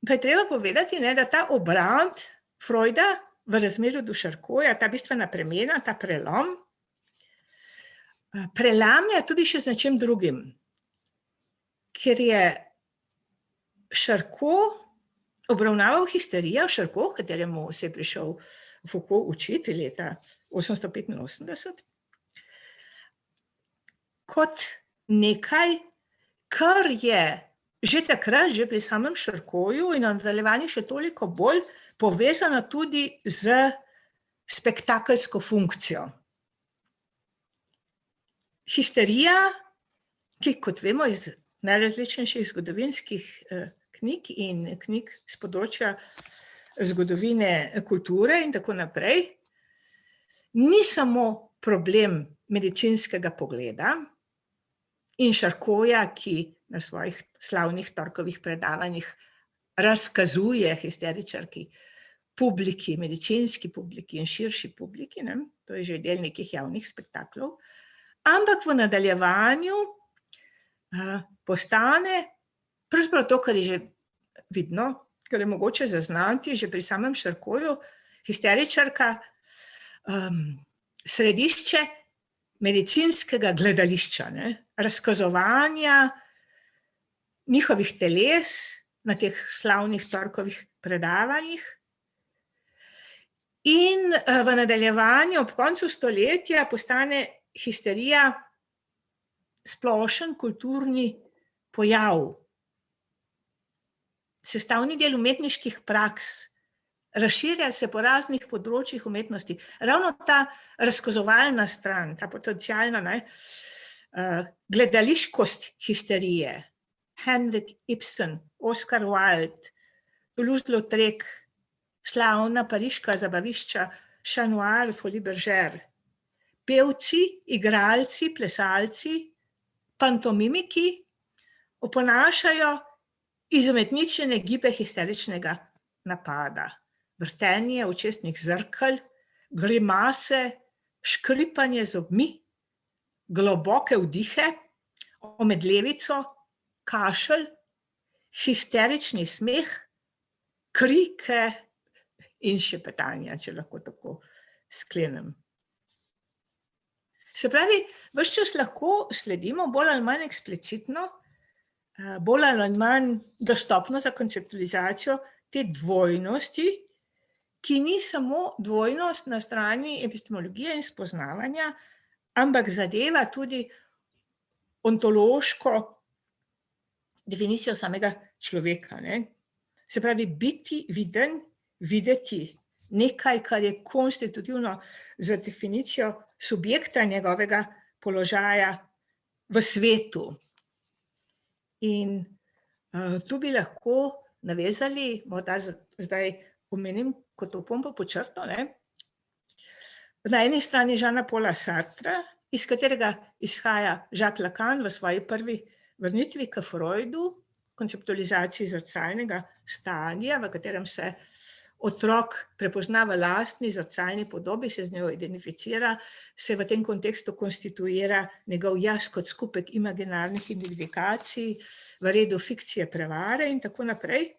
pa je treba povedati, ne, da ta obrat Freuda v razmerju do Charcoja, ta bistvena premena, ta prelom, prelamlja tudi še z nečim drugim. Ker je Charcot obravnaval histerijo, Charcot, kateremu se je prišel Foucault učiti leta 1885, kot nekaj, kar je že takrat, že pri samem Charcotu in v nadaljevanju še toliko bolj povezano tudi z spektakelsko funkcijo. Histerija, ki, kot vemo iz najrazličnejših zgodovinskih knjig in knjig z področja zgodovine kulture in tako naprej, ni samo problem medicinskega pogleda in Charcota, ki na svojih slavnih torkovih predavanjih razkazuje histeričarki, publiki, medicinski publiki in širši publiki, ne? To je že del nekih javnih spektaklov, ampak v nadaljevanju postane pravzaprav to, kar je že vidno, kar je mogoče zaznati že pri samem Charcotu, histeričarka središče medicinskega gledališča, ne? Razkazovanja njihovih teles na teh slavnih torkovih predavanjih. In v nadaljevanju ob koncu stoletja postane histerija splošen kulturni pojav, sestavni del umetniških praks, razširja se po raznih področjih umetnosti. Ravno ta razkazovalna stran, ta potencialna, ne, gledališkost histerije, Henrik Ibsen, Oscar Wilde, Toulouse-Lautrec, slavna pariška zabavišča Chat Noir, Folies Bergère, pevci, igralci, plesalci, pantomimiki oponašajo izumetničene gibe histeričnega napada. Vrtenje očesnih zrkel, grimase, škripanje zobmi, globoke vdihe, omedlevico, kašelj, histerični smeh, krike in šepetanja, če lahko tako sklenem. Se pravi, ves čas lahko sledimo bolj ali manj eksplicitno, bolj ali manj dostopno za konceptualizacijo te dvojnosti, ki ni samo dvojnost na strani epistemologije in spoznavanja, ampak zadeva tudi ontološko definicijo samega človeka, ne? Se pravi, biti viden, videti nekaj, kar je konstitutivno za definicijo subjekta njegovega položaja v svetu. In tu bi lahko navezali, morda zdaj omenim kot opombo pod črto, na eni strani Jeana Paula Sartra, iz katerega izhaja Jacques Lacan v svoji prvi vrnitvi k Freudu, konceptualizaciji zrcalnega stadija, v katerem se otrok prepozna v lastni zrcalni podobi, se z njo identificira, se v tem kontekstu konstituira njegov jaz kot skupek imaginarnih identifikacij v redu fikcije prevare in tako naprej.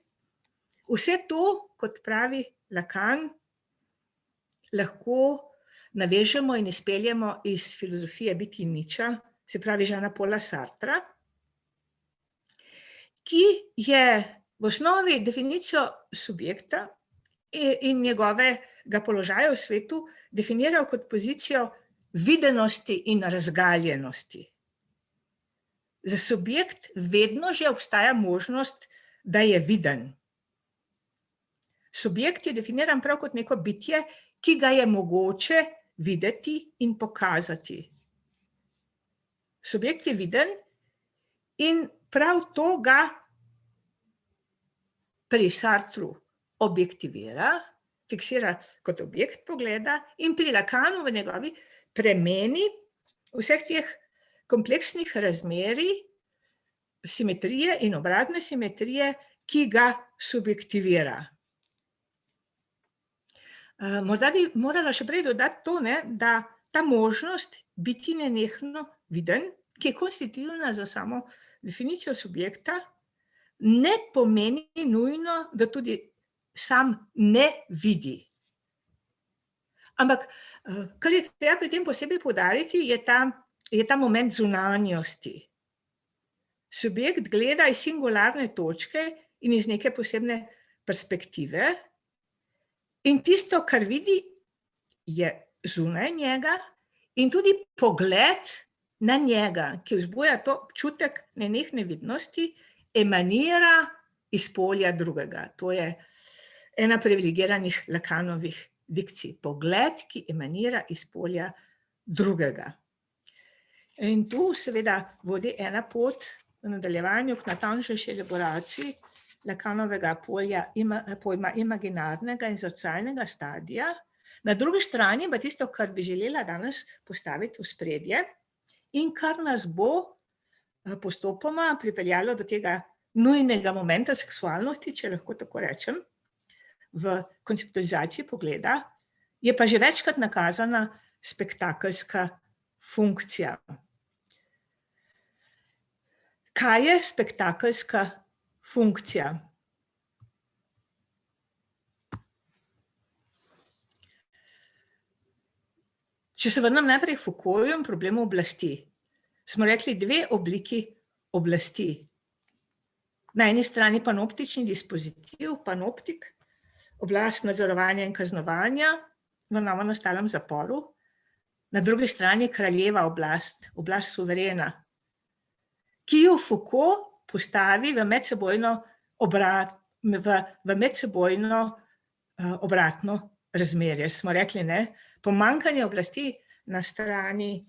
Vse to, kot pravi Lacan, lahko navežemo in izpeljemo iz filozofije biti in niča, se pravi Jeana Paula Sartra, ki je v osnovi definicijo subjekta in njegovega položaja v svetu definiral kot pozicijo videnosti in razgaljenosti. Za subjekt vedno že obstaja možnost, da je viden. Subjekt je definiran prav kot neko bitje, ki ga je mogoče videti in pokazati. Subjekt je viden in prav to ga pri Sartru objektivira, fiksira kot objekt pogleda in pri Lacanu v njegovi premeni vseh teh kompleksnih razmerij, simetrije in obratne simetrije, ki ga subjektivira. Morda bi morala še prej dodati to, da ta možnost biti nenehno viden, ki je konstitutivna za samo definicijo subjekta, ne pomeni nujno, da tudi sam ne vidi. Ampak, kar je treba pri tem posebej poudariti, je ta moment zunanjosti. Subjekt gleda iz singularne točke in iz neke posebne perspektive in tisto, kar vidi, je zunaj njega in tudi pogled na njega, ki vzbuja to občutek nenehne vidnosti, emanira iz polja drugega. To je ena privilegiranih Lacanovih dikcij. Pogled, ki emanira iz polja drugega. In tu seveda vodi ena pot v nadaljevanju k natančnejši elaboraciji Lacanovega pojma imaginarnega in zrcalnega stadija. Na drugi strani pa tisto, kar bi želela danes postaviti v spredje in kar nas bo postopoma pripeljalo do tega nujnega momenta seksualnosti, če lahko tako rečem, v konceptualizaciji pogleda, je pa že večkrat nakazana spektakelska funkcija. Kaj je spektakelska funkcija? Če se vrnem najprej k Foucaultu in problemu oblasti, smo rekli dve obliki oblasti. Na eni strani panoptični dispozitiv, panoptik, oblast nadzorovanja in kaznovanja v novonastalem zaporu, na drugi strani kraljeva oblast, oblast suverena, ki jo Foucault postavi v medsebojno obratno razmerje. Smo rekli, pomanjkanje oblasti na strani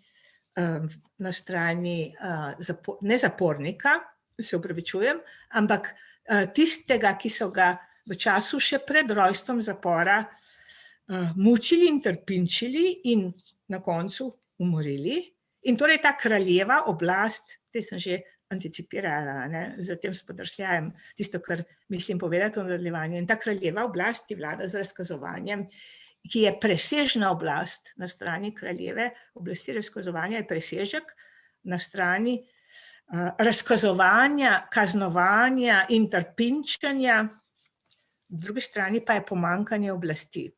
ne zapornika, se opravičujem, ampak tistega, ki so ga v času še pred rojstvom zapora mučili in trpinčili in na koncu umorili. In torej ta kraljeva oblast, te sem že anticipirala z tem spodrsljajem, tisto, kar mislim povedati v nadaljevanju, in ta kraljeva oblast, ki vlada z razkazovanjem, ki je presežna oblast na strani kraljeve oblasti razkazovanja, je presežek na strani razkazovanja, kaznovanja in trpinčenja, v drugi strani pa je pomanjkanje oblasti.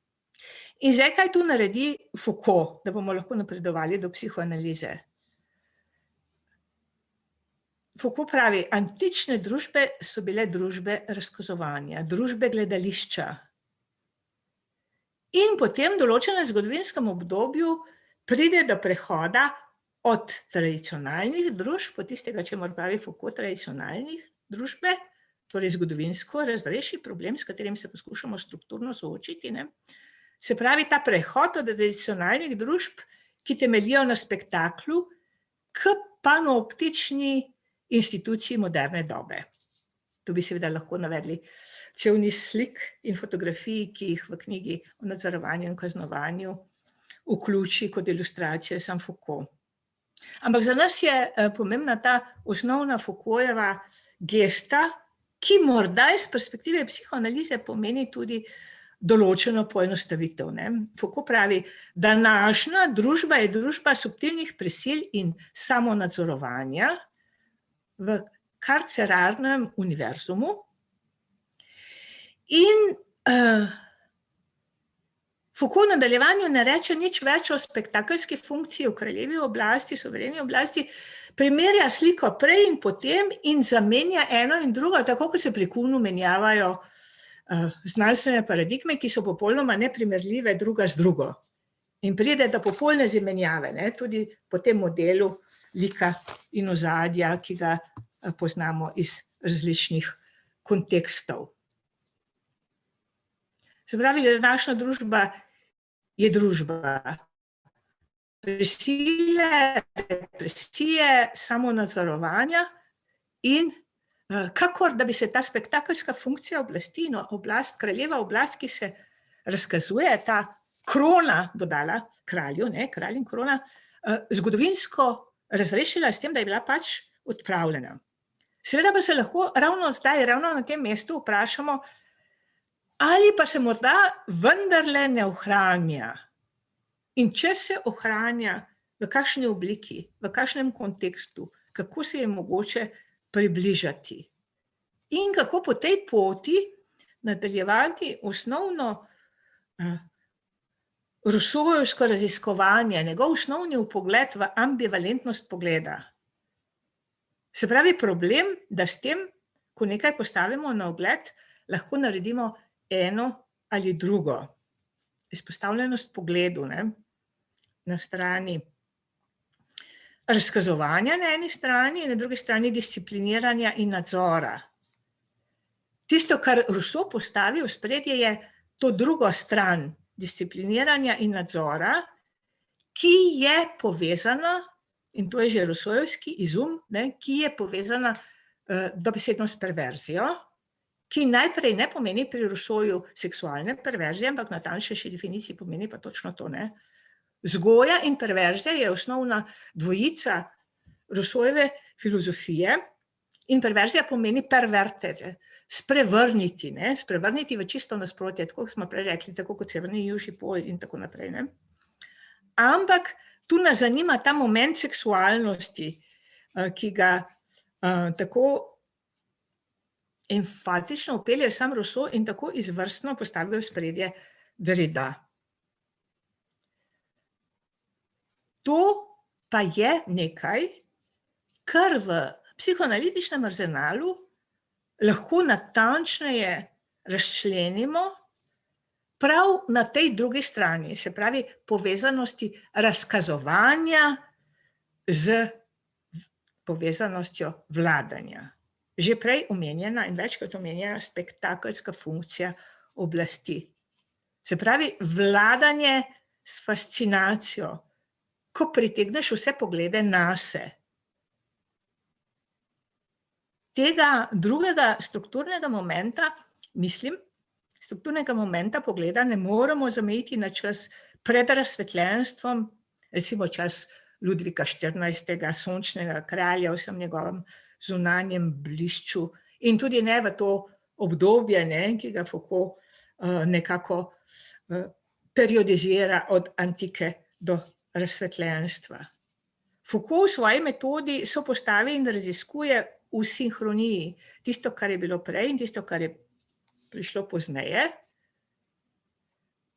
In zdaj, kaj tu naredi Foucault, da bomo lahko napredovali do psihoanalize? Foucault pravi, antične družbe so bile družbe razkazovanja, družbe gledališča. In potem v določenem zgodovinskem obdobju pride do prehoda od tradicionalnih družb, od tistega, čemur pravi Foucault, tradicionalnih družbe, torej zgodovinsko razreši problem, s katerim se poskušamo strukturno soočiti, Se pravi, ta prehod od tradicionalnih družb, ki temeljijo na spektaklu, k panoptični instituciji moderne dobe. Tu bi seveda lahko navedli cel niz slik in fotografij, ki jih v knjigi o nadzorovanju in kaznovanju vključi kot ilustracije sam Foucault. Ampak za nas je pomembna ta osnovna Foucaultjeva gesta, ki morda iz perspektive psihoanalize pomeni tudi določeno poenostavitev. Foucault pravi, današnja družba je družba subtilnih prisil in samonadzorovanja v karcerarnem univerzumu in Foucault v nadaljevanju ne reče nič več o spektakelski funkciji v kraljevi oblasti, suvereni oblasti, primerja sliko prej in potem in zamenja eno in drugo, tako kot se pri Kuhnu menjavajo znanstvene paradigme, ki so popolnoma neprimerljive druga z drugo. In pride do popolne zamenjave, tudi po tem modelu lika in ozadja, ki ga poznamo iz različnih kontekstov. Se pravi, da današnja družba je družba prisile, represije, samonadzorovanja in kakor da bi se ta spektakelska funkcija oblasti, oblast, kraljeva oblast, ki se razkazuje, ta krona dodala kralju, kralj in krona, zgodovinsko razrešila s tem, da je bila pač odpravljena. Seveda pa se lahko ravno zdaj, ravno na tem mestu vprašamo, ali pa se morda vendarle ne ohranja. In če se ohranja, v kakšni obliki, v kakšnem kontekstu, kako se je mogoče približati. In kako po tej poti nadaljevati osnovno Rousseauovsko raziskovanje, njegov osnovni vpogled v ambivalentnost pogleda. Se pravi, problem, da s tem, ko nekaj postavimo na ogled, lahko naredimo eno ali drugo. Izpostavljenost pogledu, na strani razkazovanja na eni strani in na drugi strani discipliniranja in nadzora. Tisto, kar Rousseau postavi v ospredje, je to drugo stran discipliniranja in nadzora, ki je povezana, in to je že Rousseauovski izum, ki je povezana dobesedno s perverzijo, ki najprej ne pomeni pri Rousseauju seksualne perverzije, ampak na natančnejši definiciji pomeni pa točno to. Vzgoja in perverzija je osnovna dvojica Rousseauove filozofije in perverzija pomeni pervertere, sprevrniti, sprevrniti v čisto nasprotje, tako smo prej rekli, tako kot severni in južni pol in tako naprej. Ampak tu nas zanima ta moment seksualnosti, ki ga tako enfatično vpelje sam Rousseau in tako izvrstno postavi v ospredje Derrida. To pa je nekaj, kar v psihoanalitičnem arzenalu lahko natančneje razčlenimo prav na tej drugi strani, se pravi povezanosti razkazovanja z povezanostjo vladanja. Že prej omenjena in večkrat omenjena spektakelska funkcija oblasti. Se pravi, vladanje s fascinacijo, ko pritegneš vse poglede nase. Tega drugega strukturnega momenta, strukturnega momenta pogleda ne moremo zamejiti na čas pred razsvetljenstvom, recimo čas Ludvika XIV., sončnega kralja, vsem njegovem zunanjem blišču in tudi ne v to obdobje, ki ga Foucault nekako periodizira od antike do razsvetljenstva. Foucault v svoji metodi sopostavi in raziskuje v sinhroniji tisto, kar je bilo prej in tisto, kar je prišlo pozneje.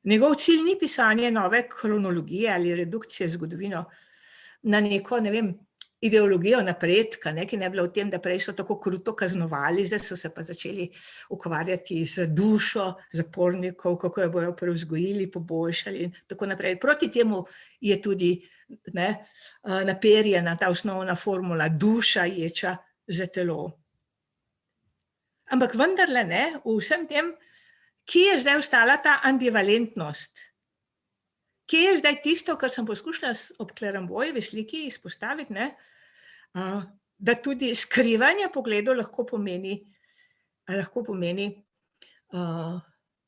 Njegov cilj ni pisanje nove kronologije ali redukcije zgodovino na neko, ideologijo napredka, ki ne bila v tem, da prej so tako kruto kaznovali, zdaj so se pa začeli ukvarjati z dušo zapornikov, kako jo bojo prevzgojili, poboljšali in tako naprej. Proti temu je tudi naperjena ta osnovna formula duša ječa za telo. Ampak vendarle v vsem tem, kje je zdaj ostala ta ambivalentnost, kje je zdaj tisto, kar sem poskušala ob Klerambojevi sliki izpostaviti, ne? Da tudi skrivanje pogledov lahko pomeni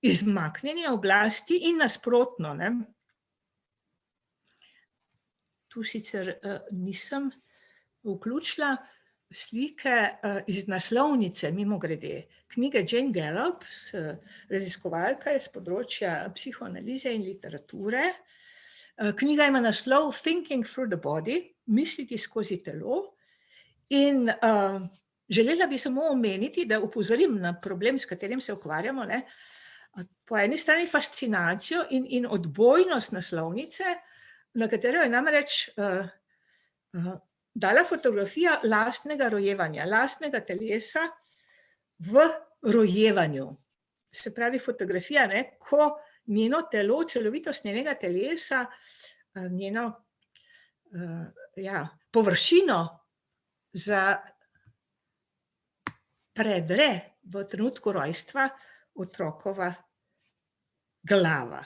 izmaknjenje oblasti in nasprotno, ne. Tu sicer nisem vključila slike iz naslovnice, mimogrede, knjige Jane Gallup, raziskovalka s področja psihoanalize in literature. Knjiga ima naslov Thinking through the body, misliti skozi telo, in želela bi samo omeniti, da opozorim na problem, s katerim se ukvarjamo, ne. Po eni strani fascinacijo in odbojnost naslovnice, na katero je namreč dala fotografija lastnega rojevanja, lastnega telesa v rojevanju. Se pravi fotografija, ne, ko njeno telo, celovitost njenega telesa, njeno površino predre v trenutku rojstva otrokova glava.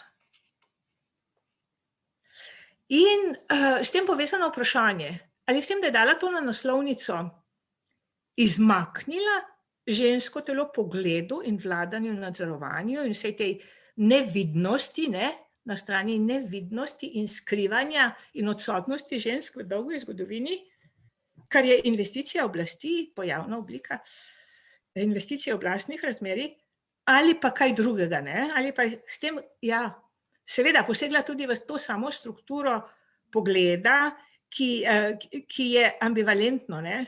In s tem povezano vprašanje, ali s tem, da je dala to na naslovnico, izmaknila žensko telo pogledu in vladanju, nadzorovanju in vsej tej nevidnosti, ne, na strani nevidnosti in skrivanja in odsotnosti žensk v dolgi zgodovini, kar je investicija oblasti, pojavna oblika investicije oblastnih razmerij, ali pa kaj drugega, ne, ali pa s tem, seveda posegla tudi v to samo strukturo pogleda, ki je ambivalentno, ne,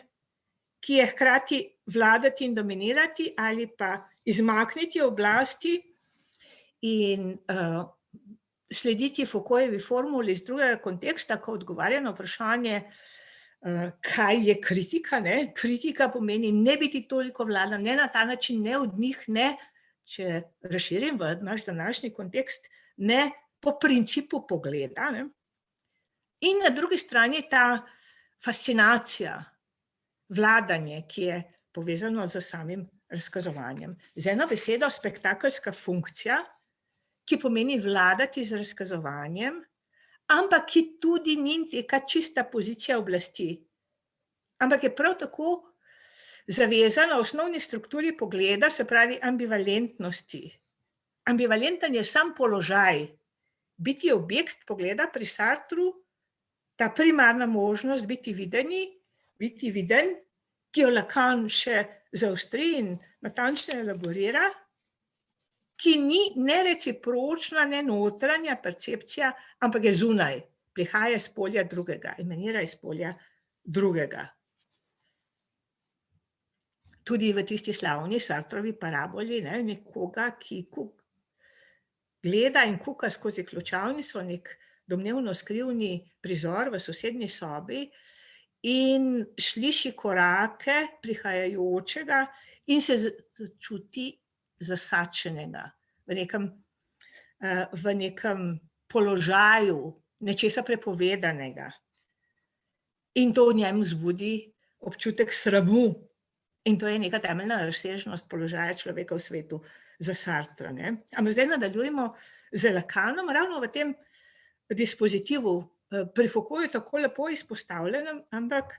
ki je hkrati vladati in dominirati ali pa izmakniti oblasti in slediti Foucaultovi formuli iz drugega konteksta, ko odgovarja na vprašanje, kaj je kritika, ne? Kritika pomeni ne biti toliko vladan, ne na ta način, ne od njih, ne, če razširim v naš današnji kontekst, ne po principu pogleda, ne. In na drugi strani ta fascinacija, vladanje, ki je povezano z samim razkazovanjem. Z eno besedo spektakelska funkcija, ki pomeni vladati z razkazovanjem, ampak ki tudi ni neka čista pozicija oblasti, ampak je prav tako zavezana osnovni strukturi pogleda, se pravi ambivalentnosti. Ambivalenten je sam položaj, biti objekt pogleda pri Sartru, ta primarna možnost biti viden, ki jo Lacan še zaostri in natančno elaborira, ki ni ne recipročna, ne notranja percepcija, ampak je zunaj, prihaja iz polja drugega, emanira iz polja drugega. Tudi v tisti slavni Sartrovi paraboli, ne, nekoga, ki gleda in kuka skozi ključavnico, nek domnevno skrivni prizor v sosednji sobi in sliši korake prihajajočega in se začuti zasačenega v nekem položaju nečesa prepovedanega. In to v njem vzbudi občutek sramu. In to je neka temeljna razsežnost položaja človeka v svetu za Sartra, ne. Ampak zdaj nadaljujemo z Lacanom, ravno v tem dispozitivu, pri Foucaultu tako lepo izpostavljenem, ampak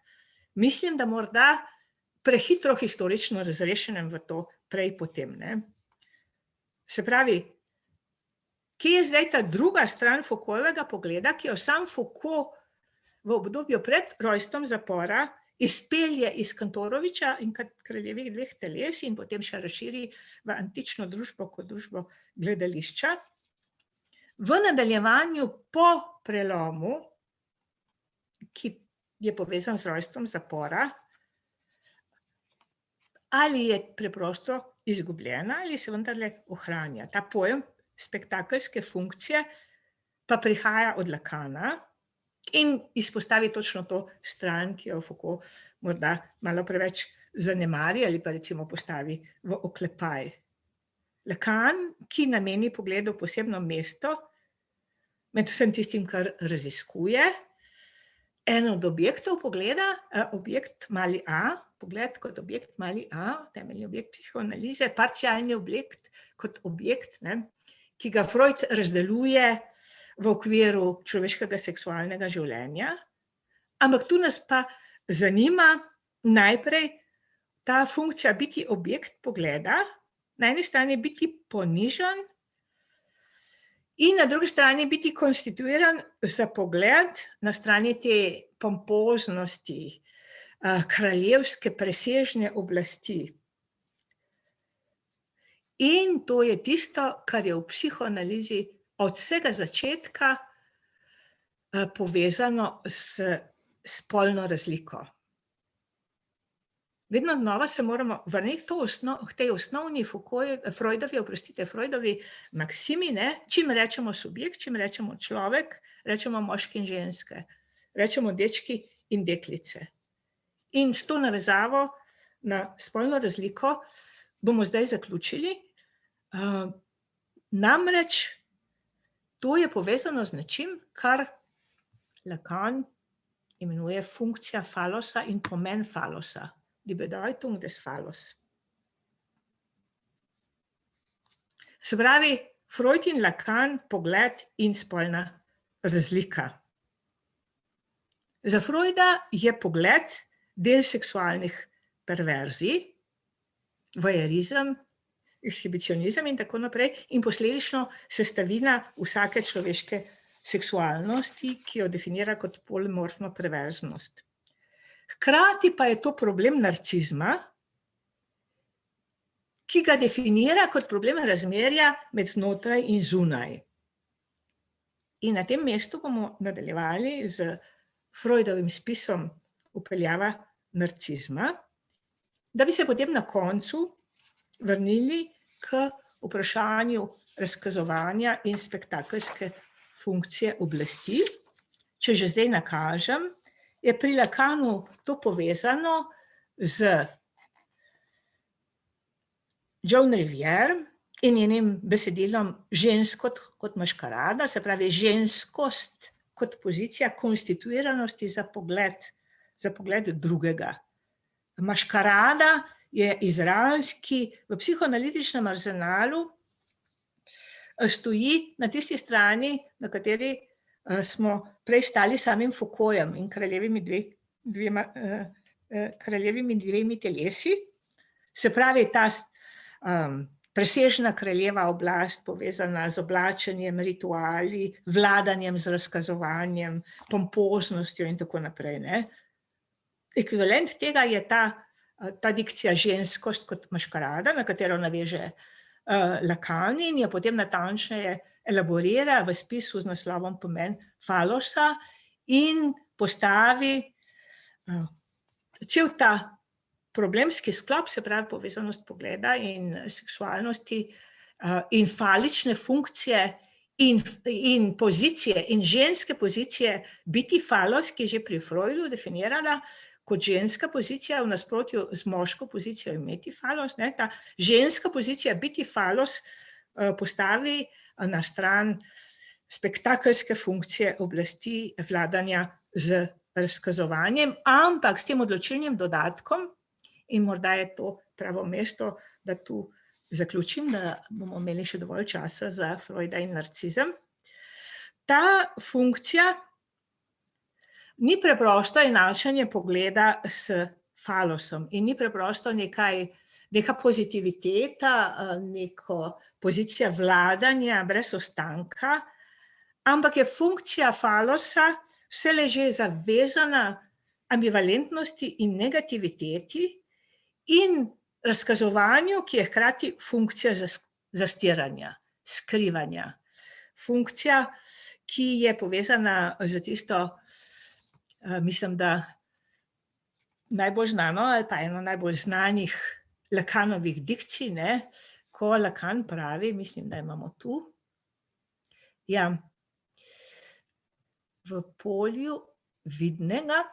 mislim, da morda prehitro historično razrešenem v to prej potem, ne. Se pravi, kje je zdaj ta druga stran Foucaultovega pogleda, ki jo sam Foucault v obdobju pred rojstvom zapora izpelje iz Kantoroviča in Kraljevih dveh teles in potem še razširi v antično družbo kot družbo gledališča. V nadaljevanju po prelomu, ki je povezan z rojstvom zapora, ali je preprosto izgubljena ali se vendarle ohranja. Ta pojem spektakelske funkcije pa prihaja od Lacana in izpostavi točno to stran, ki jo Foucault morda malo preveč zanemari ali pa recimo postavi v oklepaj. Lacan, ki nameni pogledu posebno mesto med vsem tistim, kar raziskuje, en od objektov pogleda, objekt mali a, pogled kot objekt mali a, temeljni objekt psihoanalize, parcialni objekt kot objekt, ne, ki ga Freud razdeljuje v okviru človeškega seksualnega življenja, ampak tu nas pa zanima najprej ta funkcija biti objekt pogleda, na eni strani biti ponižan in na drugi strani biti konstituiran za pogled na strani te pompoznosti, kraljevske presežne oblasti. In to je tisto, kar je v psihoanalizi od vsega začetka povezano s spolno razliko. Vedno znova se moramo vrniti k tej osnovni Freudovi maksimi, čim rečemo subjekt, čim rečemo človek, rečemo moški in ženske, rečemo dečki in deklice. In s to navezavo na spolno razliko bomo zdaj zaključili. Namreč to je povezano z nečim, kar Lacan imenuje funkcija falosa in pomen falosa. Die Bedeutung des Phallus. Se pravi, Freud in Lacan, pogled in spolna razlika. Za Freuda je pogled del seksualnih perverzij, voyerizem, ekshibicionizem in tako naprej, in posledično sestavina vsake človeške seksualnosti, ki jo definira kot polimorfno perverznost. Hkrati pa je to problem narcizma, ki ga definira kot problem razmerja med znotraj in zunaj. In na tem mestu bomo nadaljevali z Freudovim spisom vpeljava narcizma, da bi se potem na koncu vrnili k vprašanju razkazovanja in spektakelske funkcije oblasti. Če že zdaj nakažem, je pri Lacanu to povezano z Joan Rivière in njenim besedilom žensko kot maškarada, se pravi ženskost kot pozicija konstituiranosti za pogled drugega. Maškarada je izraz, ki v psihoanalitičnem arzenalu stoji na tisti strani, na kateri smo prej stali samim Foucaultom in kraljevimi dvemi telesi, se pravi ta presežna kraljeva oblast povezana z oblačenjem, rituali, vladanjem z razkazovanjem, pompoznostjo in tako naprej. Ekvivalent tega je ta dikcija ženskost kot maškarada, na katero naveže Lacan in jo potem natančneje elaborira v spisu z naslovom Pomen falosa in postavi cel ta problemski sklop, se pravi povezanost pogleda in seksualnosti in falične funkcije in pozicije in ženske pozicije biti falos, ki je že pri Freudu definirala kot ženska pozicija v nasprotju z moško pozicijo imeti falos. Ta ženska pozicija biti falos postavi na stran spektakelske funkcije oblasti vladanja z razkazovanjem, ampak s tem odločilnim dodatkom, in morda je to pravo mesto, da tu zaključim, da bomo imeli še dovolj časa za Freuda in narcizem. Ta funkcija ni preprosto enačenje pogleda s falosom in ni preprosto neka pozitiviteta, neka pozicija vladanja brez ostanka, ampak je funkcija falosa vselej že zavezana ambivalentnosti in negativiteti in razkazovanju, ki je hkrati funkcija zastiranja, skrivanja. Funkcija, ki je povezana z tisto, mislim, da najbolj znano ali pa eno najbolj znanih Lacanovih dikcij, ko Lacan pravi, mislim, da imamo tu, ja, v polju vidnega,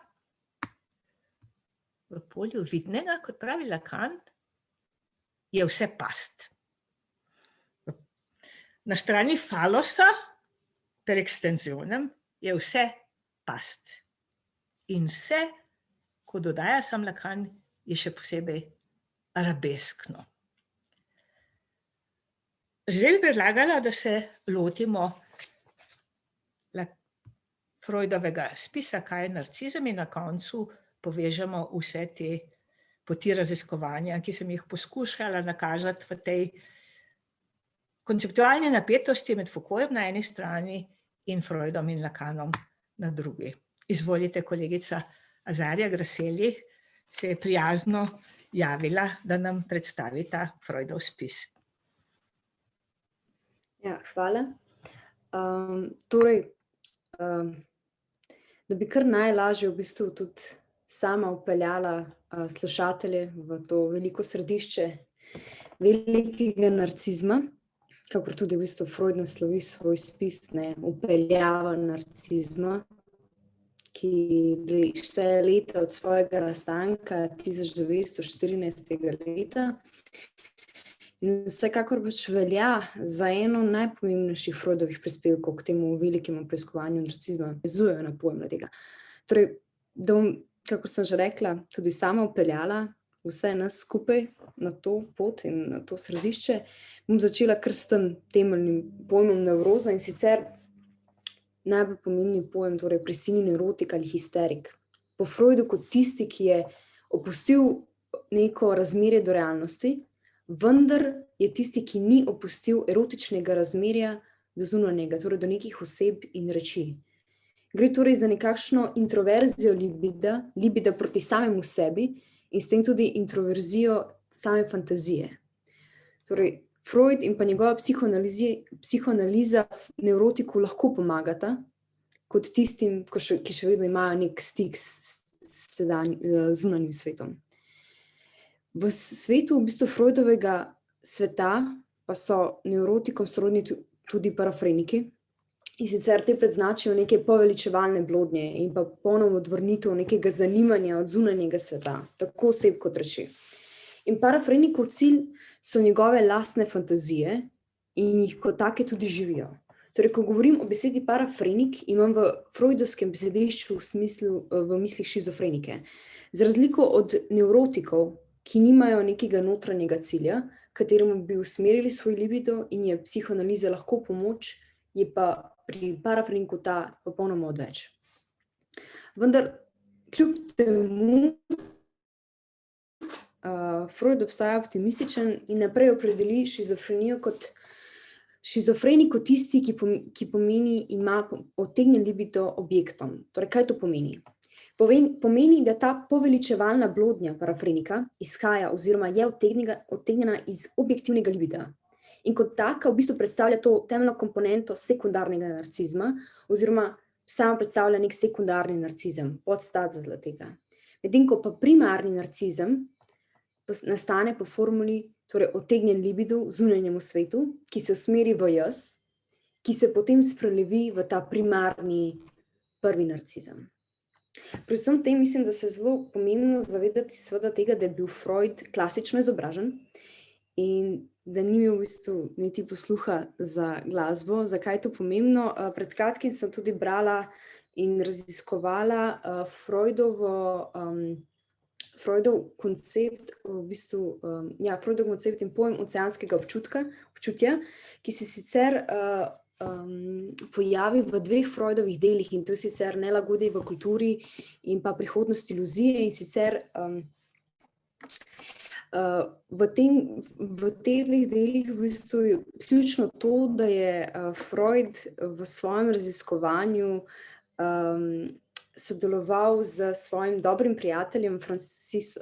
kot pravi Lacan, je vse past. Na strani falosa, per extensionem, je vse past. In vse, ko dodaja sam Lacan, je še posebej arabeskno. Zdaj bi predlagala, da se lotimo Freudovega spisa, kaj je narcizem, in na koncu povežemo vse te poti raziskovanja, ki sem jih poskušala nakazati v tej konceptualni napetosti med Foucaultom na eni strani in Freudom in Lacanom na drugi. Izvolite, kolegica Azarja Graseli se je prijazno javila, da nam predstavi ta Freudov spis. Ja, hvala. Torej, da bi kar najlažje v bistvu tudi sama vpeljala slušatelje v to veliko središče velikega narcizma, kakor tudi v bistvu Freud naslovi svoj spis, vpeljava narcizma, ki šteje leta od svojega nastanka, 1914. leta. In vsekakor pač velja za eno najpomembnejših Freudovih prispevkov k temu velikemu preiskovanju narcizma, vezujejo na pojem tega. Torej, da bom, kakor sem že rekla, tudi sama vpeljala vse nas skupaj na to pot in na to središče, bom začela kar s tem temeljnim pojmom nevroza, in sicer najbolj pomembni pojem, torej prisilni nevrotik ali histerik. Po Freudu kot tisti, ki je opustil neko razmerje do realnosti, vendar je tisti, ki ni opustil erotičnega razmerja do zunanjega, torej do nekih oseb in reči. Gre torej za nekakšno introverzijo libida proti samemu sebi in s tem tudi introverzijo same fantazije. Torej, Freud in pa njegova psihoanaliza nevrotiku lahko pomagata, kot tistim, ki še vedno imajo nek stik z zunanjim svetom. V svetu v bistvu Freudovega sveta pa so nevrotikom sorodni tudi parafreniki, in sicer te predznačijo neke poveličevalne blodnje in pa ponovno odvrnitev nekega zanimanja od zunanjega sveta, tako oseb kot reči. In parafrenikov cilj so njegove lastne fantazije in jih kot take tudi živijo. Torej, ko govorim o besedi parafrenik, imam v freudovskem besedišču v mislih šizofrenike. Za razliko od nevrotikov, ki nimajo nekega notranjega cilja, kateremu bi usmerili svoj libido in je psihoanaliza lahko pomoč, je pa pri parafreniku ta popolnoma odveč. Vendar, kljub temu, Freud obstaja optimističen in naprej opredeli šizofrenijo kot šizofreniko tisti, ki pomeni, ima odtegnjen libido objektom. Torej, kaj to pomeni? Pomeni, da ta poveličevalna blodnja parafrenika izhaja oziroma je odtegnjena iz objektivnega libida. In kot taka v bistvu predstavlja to temeljno komponento sekundarnega narcizma oziroma samo predstavlja nek sekundarni narcizem, podstat za tega. Medtem ko pa primarni narcizem nastane po formuli, torej odtegnjen libido v zunanjemu svetu, ki se usmeri v jaz, ki se potem sprelevi v ta primarni prvi narcizem. Pri vsem tem mislim, da se je zelo pomembno zavedati seveda tega, da je bil Freud klasično izobražen in da ni imel v bistvu niti posluha za glasbo. Zakaj je to pomembno? Pred kratkim sem tudi brala in raziskovala Freudov koncept, v bistvu, Freudov koncept in pojem oceanskega občutja, ki se sicer pojavi v dveh Freudovih delih, in to je sicer nelagodje v kulturi in pa prihodnost iluzije, in sicer v teh dveh delih v bistvu je ključno to, da je Freud v svojem raziskovanju sodeloval z svojim dobrim prijateljem Francis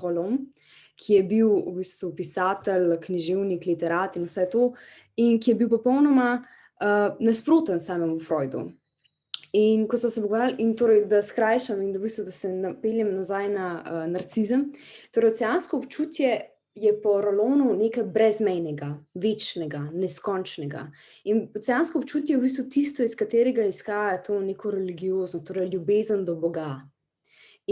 Rolom, ki je bil v bistvu pisatelj, književnik, literat in vse to, in ki je bil popolnoma nasproten samemu Freudu. In ko sta se pogovarjali, in torej, da skrajšam in da v bistvu, da se napeljem nazaj na narcizem, torej oceansko občutje je po Rolonu nekaj brezmejnega, večnega, neskončnega. In oceansko občutje je v bistvu tisto, iz katerega izhaja to neko religiozno, torej ljubezen do Boga.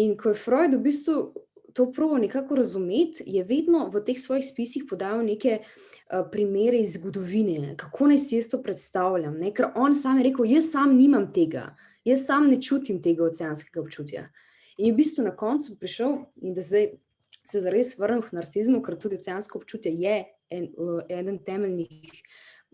In ko je Freud v bistvu to probal nekako razumeti, je vedno v teh svojih spisih podajal neke primere iz zgodovine, kako naj si jaz to predstavljam, ker on sam je rekel, jaz sam nimam tega, jaz sam ne čutim tega oceanskega občutja. In je v bistvu na koncu prišel, in da zdaj se zares vrnem k narcizmu, ker tudi oceansko občutje je eden temeljnih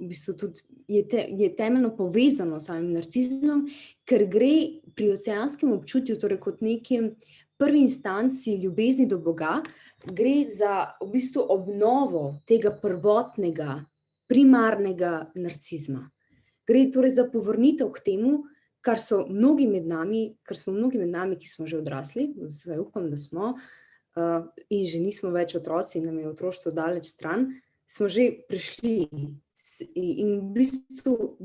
v bistvu tudi je temeljno povezano s samim narcizmom, ker gre pri oceanskem občutju, torej kot nekem prvi instanci ljubezni do Boga, gre za v bistvu obnovo tega prvotnega, primarnega narcizma. Gre torej za povrnitev k temu, kar smo mnogi med nami, ki smo že odrasli, zdaj upam, da smo, in že nismo več otroci, nam je otroštvo daleč stran, smo že prišli. In v bistvu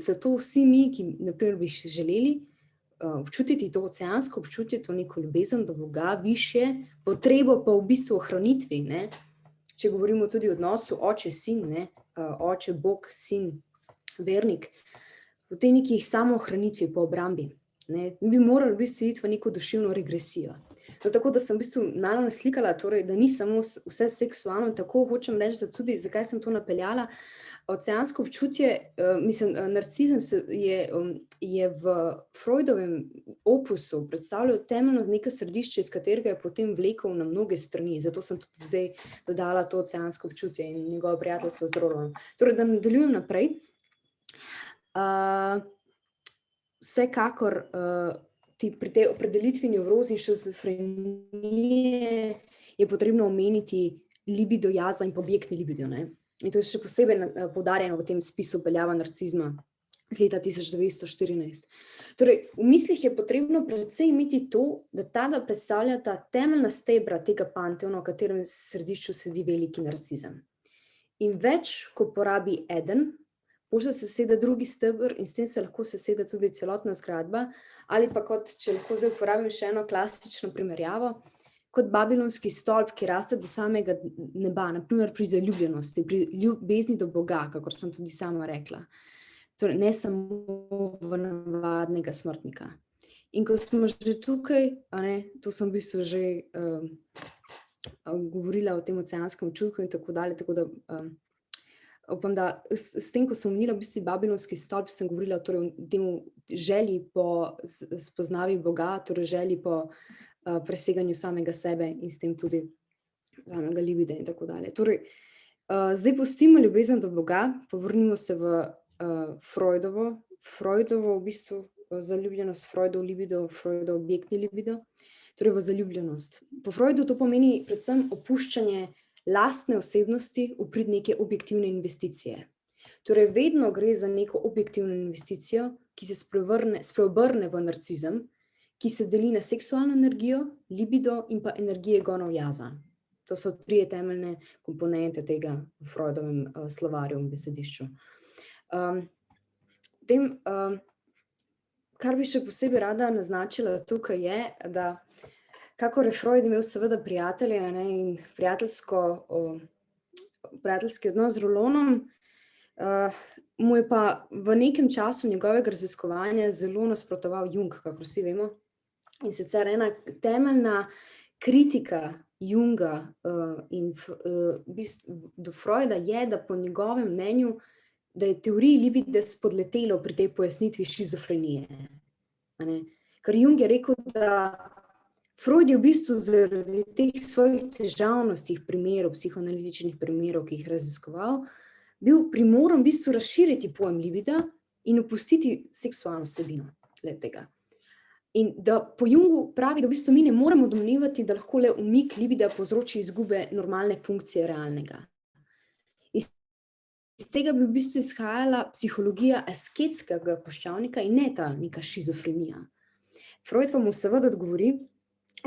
zato vsi mi, ki naprimer bi želeli občutiti to oceansko občutje, to neko ljubezen do Boga, višje, potrebo pa v bistvu ohranitvi, ne? Če govorimo tudi o odnosu oče-sin, ne? Oče, Bog, sin, vernik, v tej neki samoohranitvi po obrambi. Ne? Mi bi morali v bistvu iti v neko duševno regresijo. No, tako da sem v bistvu malo naslikala, torej, da ni samo vse seksualno, tako hočem reči, da tudi, zakaj sem to napeljala, oceansko občutje, narcizem je v Freudovem opusu predstavljal temeljno neko središče, iz katerega je potem vlekel na mnoge strani, zato sem tudi zdaj dodala to oceansko občutje in njegovo prijateljstvo z Rolandom. Torej, da nadaljujem naprej. Vsekakor pri tej opredelitvi nevroz in shizofrenije je potrebno omeniti libido, jaza in objektni libido, ne? In to je še posebej poudarjeno v tem spisu Peljava narcizma z leta 1914. Torej, v mislih je potrebno predvsem imeti to, da tada predstavljata temeljna stebra tega panteona, v katerem središču sedi veliki narcizem. In več, ko porabi eden, bolj se seseda drugi steber in s tem se lahko seseda tudi celotna zgradba, ali pa kot, če lahko zdaj uporabim še eno klasično primerjavo, kot babilonski stolp, ki raste do samega neba, naprimer pri zaljubljenosti, pri ljubezni do Boga, kakor sem tudi sama rekla. Torej, ne samo v navadnega smrtnika. In ko smo že tukaj, to sem v bistvu že govorila o tem oceanskem občutku in tako dalje, tako da upam, da s tem, ko sem omenila v bistvu babilonski stolp, sem govorila torej o temu želji po spoznavi Boga, torej želji po preseganju samega sebe in s tem tudi samega libida in tako dalje. Torej, zdaj pustimo ljubezen do Boga, povrnimo se v Freudovo v bistvu zaljubljenost, Freudov libido, Freudov objektni libido, torej v zaljubljenost. Po Freudu to pomeni predvsem opuščanje lastne osebnosti v prid neke objektivne investicije. Torej, vedno gre za neko objektivno investicijo, ki se spreobrne v narcizem, ki se deli na seksualno energijo, libido in pa energije gonov jaza. To so 3 temeljne komponente tega v Freudovem slovarju in besedišču. Kar bi še posebej rada naznačila tukaj je, da kakor je Freud imel seveda prijatelje in prijateljski odnos z Rollonom, mu je pa v nekem času njegovega raziskovanja zelo nasprotoval Jung, kakor vsi vemo. In sicer ena temeljna kritika Junga do Freuda je, da po njegovem mnenju, da je teoriji libida spodletelo pri tej pojasnitvi shizofrenije. Ker Jung je rekel, da Freud je v bistvu zaradi teh svojih težavnostih primerov, psihoanalitičnih primerov, ki jih raziskoval, bil primoran v bistvu razširiti pojem libida in opustiti seksualno vsebino tega. In da po Jungu pravi, da v bistvu mi ne moremo domnevati, da lahko le umik libida povzroči izgube normalne funkcije realnega. Iz tega bi v bistvu izhajala psihologija asketskega puščavnika in ne ta neka šizofrenija. Freud pa mu seveda odgovori,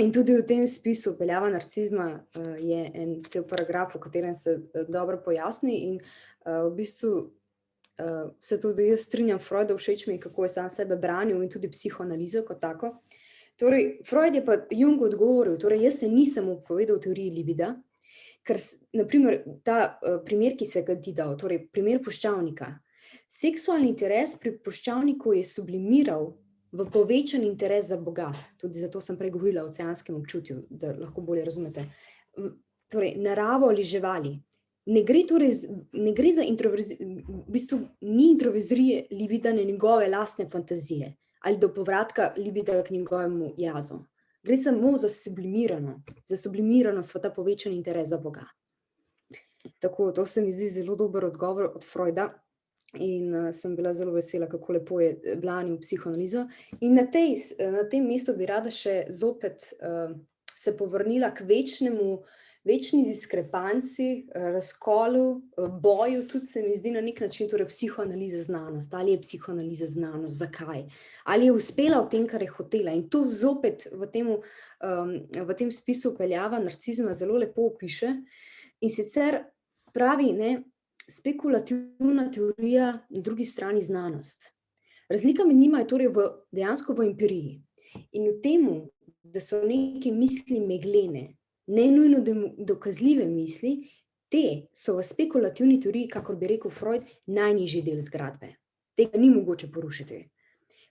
in tudi v tem spisu Peljava narcizma je en cel paragraf, v katerem se dobro pojasni in v bistvu se tudi jaz strinjam Freuda, všeč mi je, kako je sam sebe branil in tudi psihoanalizo kot tako. Torej, Freud je pa Jungu odgovoril, torej jaz se nisem odpovedal teoriji libida, ker, naprimer, ta primer, ki se ga ti dal, torej primer puščavnika. Seksualni interes pri puščavniku je sublimiral v povečan interes za Boga. Tudi zato sem prej govorila o oceanskem občutju, da lahko bolje razumete. Torej, naravo ali živali. Ne gre za v bistvu ni introverzije libida na njegove lastne fantazije ali do povratka libida k njegovemu jazu. Gre samo za sublimiranost v ta povečan interes za Boga. Tako, to se mi zdi zelo dober odgovor od Freuda. in sem bila zelo vesela, kako lepo je blanil psihoanalizo. In na tem mestu bi rada še zopet se povrnila k večni diskrepanci, razkolu, boju, tudi se mi zdi na nek način, torej psihoanaliza znanost. Ali je psihoanaliza znanost, zakaj? Ali je uspela v tem, kar je hotela? In to zopet v tem spisu Vpeljava narcizma zelo lepo opiše. In sicer pravi, spekulativna teorija, na drugi strani znanost. Razlika med njima je torej dejansko v empiriji. In v temu, da so neke misli meglene, ne nujno dokazljive misli, te so v spekulativni teoriji, kakor bi rekel Freud, najnižji del zgradbe. Tega ni mogoče porušiti.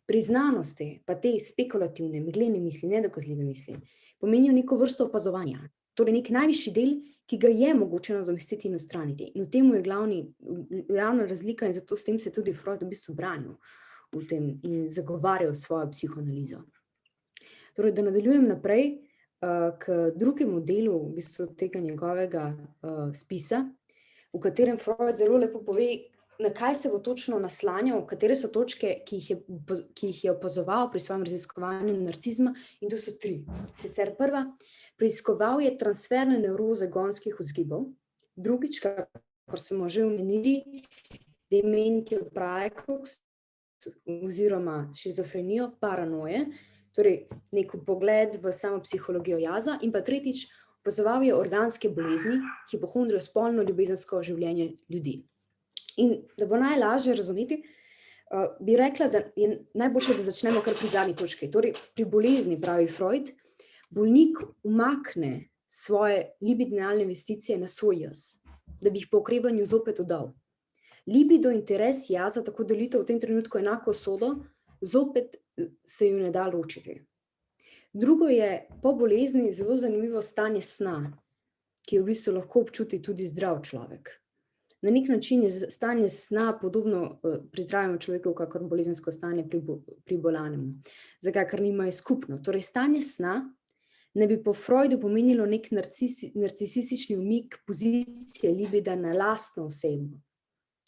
Pri znanosti pa te spekulativne, meglene misli, nedokazljive misli, pomenijo neko vrsto opazovanja. Torej nek najvišji del, ki ga je mogoče nadomestiti in odstraniti. In v tem je glavna razlika in zato s tem se tudi Freud v bistvu branil v tem in zagovarjal svojo psihoanalizo. Torej, da nadaljujem naprej k drugemu delu v bistvu tega njegovega spisa, v katerem Freud zelo lepo pove, na kaj se bo točno naslanjal, katere so točke, ki jih je opazoval pri svojem raziskovanju narcizma, in to so 3. Sicer prva, preiskoval je transferne nevroze gonskih vzgibov, drugič, kakor smo že omenili, dementijo praecox oziroma šizofrenijo, paranoje, torej nek pogled v samo psihologijo jaza, in pa tretjič, opazoval je organske bolezni, hipohondrijo, spolno ljubezensko življenje ljudi. In da bo najlažje razumeti, bi rekla, da je najboljše, da začnemo kar pri zadnji točki. Torej, pri bolezni, pravi Freud, bolnik umakne svoje libidinalne investicije na svoj jaz, da bi jih po okrevanju zopet oddal. Libido, interes, jaza, tako delitev v tem trenutku enako sodo, zopet se ju ne da ločiti. Drugo je po bolezni zelo zanimivo stanje sna, ki je v bistvu lahko občuti tudi zdrav človek. Na nek način je stanje sna podobno pri zdravem človeku, kakor bolezensko stanje pri bolanemu. Zakaj? Ker nimajo skupno. Torej, stanje sna ne bi po Freudu pomenilo nek narcisistični umik pozicije libida na lastno osebo.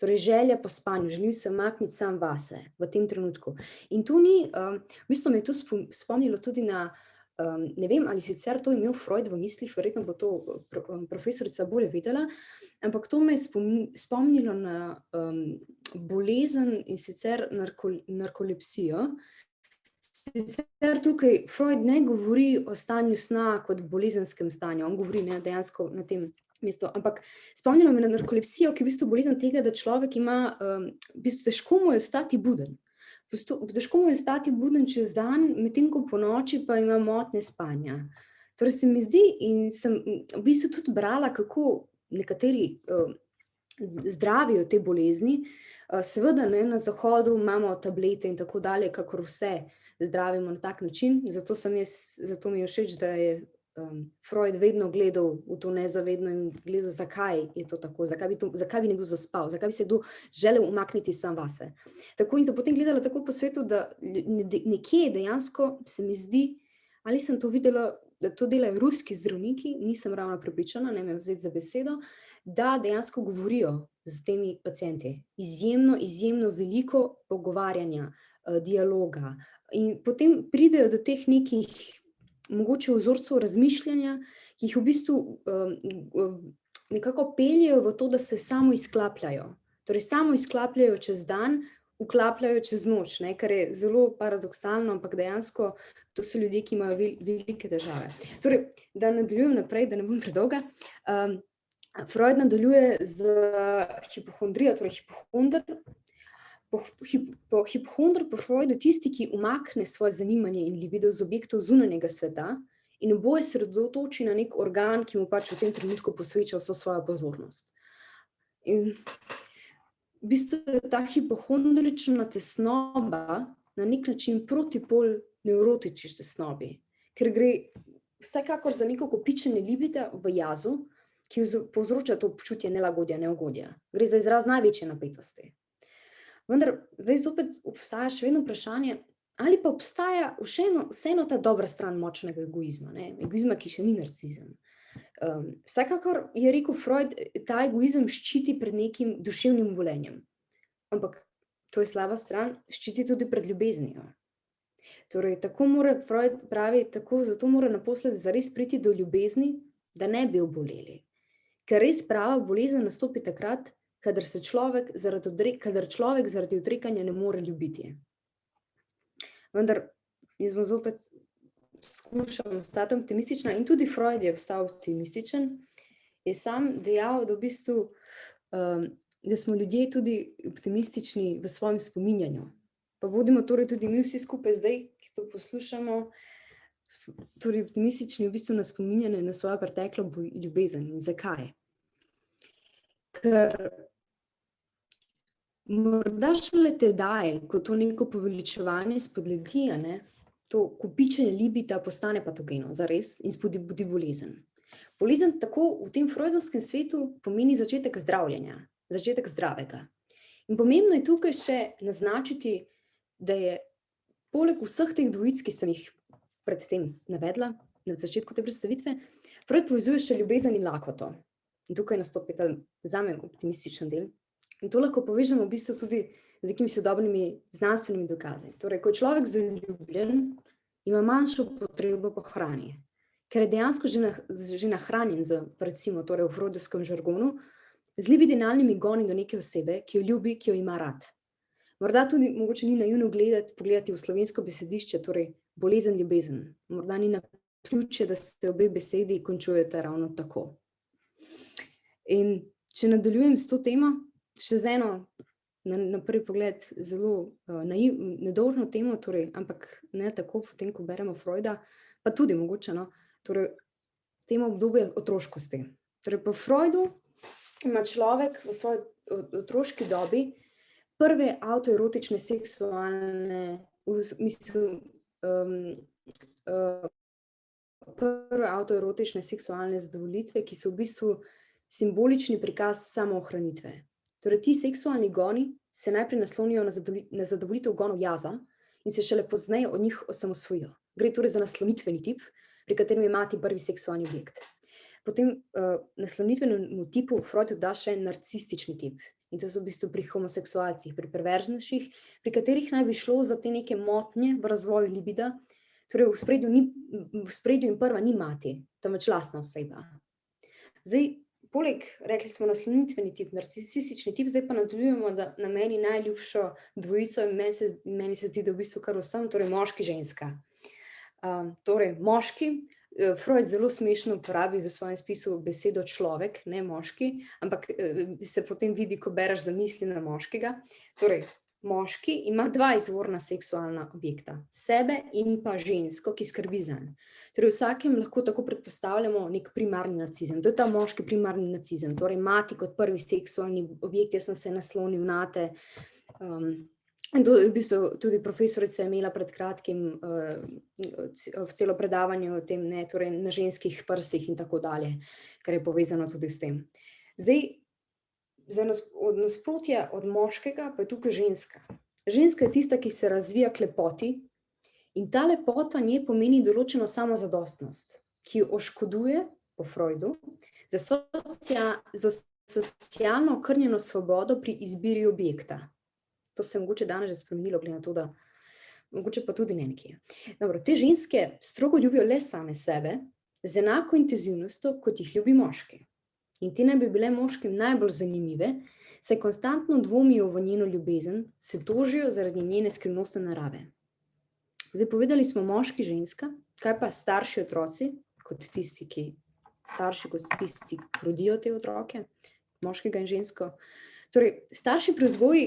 Torej, želja po spanju, želim se umakniti sam vase v tem trenutku. In to ni, v bistvu me je to spomnilo tudi na, ne vem, ali sicer to imel Freud v mislih, verjetno bo to profesorica bolje vedela, ampak to me je spomnilo na bolezen in sicer narkolepsijo. Sicer tukaj Freud ne govori o stanju sna kot bolezenskem stanju, on govori dejansko na tem mestu, ampak spomnilo me na narkolepsijo, ki je v bistvu bolezen tega, da človek ima, v bistvu težko mu je ostati buden. Težko mu je ostati buden čez dan, medtem ko po noči pa ima motnje spanja. Torej se mi zdi in sem v bistvu tudi brala, kako nekateri zdravijo te bolezni. Seveda na Zahodu imamo tablete in tako dalje, kakor vse zdravimo na tak način, zato mi je všeč, da je Freud vedno gledal v to nezavedno in gledal, zakaj je to tako, zakaj bi nekdo zaspal, zakaj bi se kdo želel umakniti sam vase. Tako in sem potem gledala tako po svetu, da nekje dejansko se mi zdi, ali sem to videla, da to delajo ruski zdravniki, nisem ravno prepričana, ne me vzeti za besedo, da dejansko govorijo z temi pacienti. Izjemno veliko pogovarjanja, dialoga. In potem pridejo do teh nekih mogoče vzorcev razmišljanja, ki jih v bistvu nekako peljejo v to, da se samo izklapljajo. Torej, samo izklapljajo čez dan, vklapljajo čez noč, kar je zelo paradoksalno, ampak dejansko to so ljudje, ki imajo velike težave. Torej, da nadaljujem naprej, da ne bom predolga. Freud nadaljuje z hipohondrijo, torej hipohonder. Hipohonder po Freudu tisti, ki umakne svoje zanimanje in libido z objektov zunanjega sveta in oboje se sredotoči na nek organ, ki mu pač v tem trenutku posveča vso svojo pozornost. In v bistvu je ta hipohondrična tesnoba na nek način protipol nevrotični tesnobi, ker gre vsekakor za neko kopičenje libida v jazu, ki povzroča to občutje nelagodja, neugodja. Gre za izraz največje napetosti. Vendar zdaj zopet obstaja še vedno vprašanje, ali pa obstaja vseeno ta dobra stran močnega egoizma, egoizma, ki še ni narcizem. Vsekakor je rekel Freud, ta egoizem ščiti pred nekim duševnim obolenjem. ampak to je slaba stran, ščiti tudi pred ljubeznijo. Torej, tako mora Freud pravi, zato mora naposled zares priti do ljubezni, da ne bi oboleli. Ker res prava bolezen nastopi takrat, kadar človek zaradi odrekanja ne more ljubiti. Vendar, jaz bom zopet skušam ostati optimistična in tudi Freud je ostal optimističen, je sam dejal, da v bistvu, da smo ljudje tudi optimistični v svojem spominjanju. Pa bodimo torej tudi mi vsi skupaj zdaj, ki to poslušamo, torej optimistični v bistvu na spominjanje na svojo preteklo ljubezen. In zakaj? Ker morda šele tedaj, ko to neko poveličevanje spodleti, to kopičenje libida postane patogeno, zares, in spodbudi bolezen. Bolezen tako v tem freudovskem svetu pomeni začetek zdravljenja, začetek zdravega. In pomembno je tukaj še naznačiti, da je poleg vseh teh dvojic, ki sem jih predtem navedla na začetku te predstavitve, Freud povezuje še ljubezen in lakoto. In tukaj nastopi ta zame optimističen del. In to lahko povežemo v bistvu tudi z nekimi sodobnimi znanstvenimi dokazi. Torej, ko je človek zaljubljen, ima manjšo potrebo po hrani, ker je dejansko že nahranjen z, recimo, torej v freudovskem žargonu, z libidinalnimi goni do neke osebe, ki jo ljubi, ki jo ima rad. Morda tudi mogoče ni naivno pogledati v slovensko besedišče, torej bolezen, ljubezen. Morda ni naključje, da se obe besedi končujete ravno tako. In če nadaljujem s to temo, še z eno, na prvi pogled, zelo nedolžno temo, torej, ampak ne tako, potem, ko beremo Freuda, pa tudi mogoče, torej, temo obdobja otroškosti. Torej, po Freudu ima človek v svoji otroški dobi prve avtoerotične seksualne, prve avtoerotične seksualne zadovoljitve, ki so v bistvu simbolični prikaz samoohranitve. Torej, ti seksualni goni se najprej naslonijo na zadovoljitev gonov jaza in se šele pozneje od njih osamosvojijo. Gre torej za naslonitveni tip, pri katerem je mati prvi seksualni objekt. Potem naslonitvenemu tipu Freud doda še narcistični tip. In to so v bistvu pri homoseksualcih, pri perverznejših, pri katerih naj bi šlo za te neke motnje v razvoju libida. Torej, v spredju in prva ni mati, temveč lastna oseba. Zdaj, poleg, rekli smo naslonitveni tip, narcistični tip, zdaj pa nadaljujemo, da na meni najljubšo dvojico in meni se zdi, da v bistvu kar vsem, torej moški, ženska. Torej, moški, Freud zelo smešno uporabi v svojem spisu besedo človek, ne moški, ampak se potem vidi, ko bereš, da misli na moškega. Torej, moški ima dva izvorna seksualna objekta, sebe in pa žensko, ki skrbi zanj. Torej, vsakem lahko tako predpostavljamo nek primarni narcizem. To je ta moški primarni narcizem. Torej, mati kot prvi seksualni objekt, jaz sem se naslonil nate. In to v bistvu tudi profesorica je imela pred kratkim celo predavanje o tem, torej na ženskih prsih in tako dalje, kar je povezano tudi s tem. Zdaj, od nasprotja od moškega pa je tukaj ženska. Ženska je tista, ki se razvija k lepoti in ta lepota nje pomeni določeno samozadostnost, ki jo oškoduje, po Freudu, za socialno okrnjeno svobodo pri izbiri objekta. To se je mogoče danes že spremenilo, glede na to, da mogoče pa tudi ne nekje. Dobro, te ženske strogo ljubijo le same sebe, z enako intenzivnostjo, kot jih ljubi moški. In te naj bi bile moškim najbolj zanimive, saj konstantno dvomijo v njeno ljubezen, se tožijo zaradi njene skrivnostne narave. Zdaj, povedali smo moški, ženska, kaj pa starši otroci, kot tisti, ki rodijo te otroke, moškega in žensko. Torej, starši pri vzgoji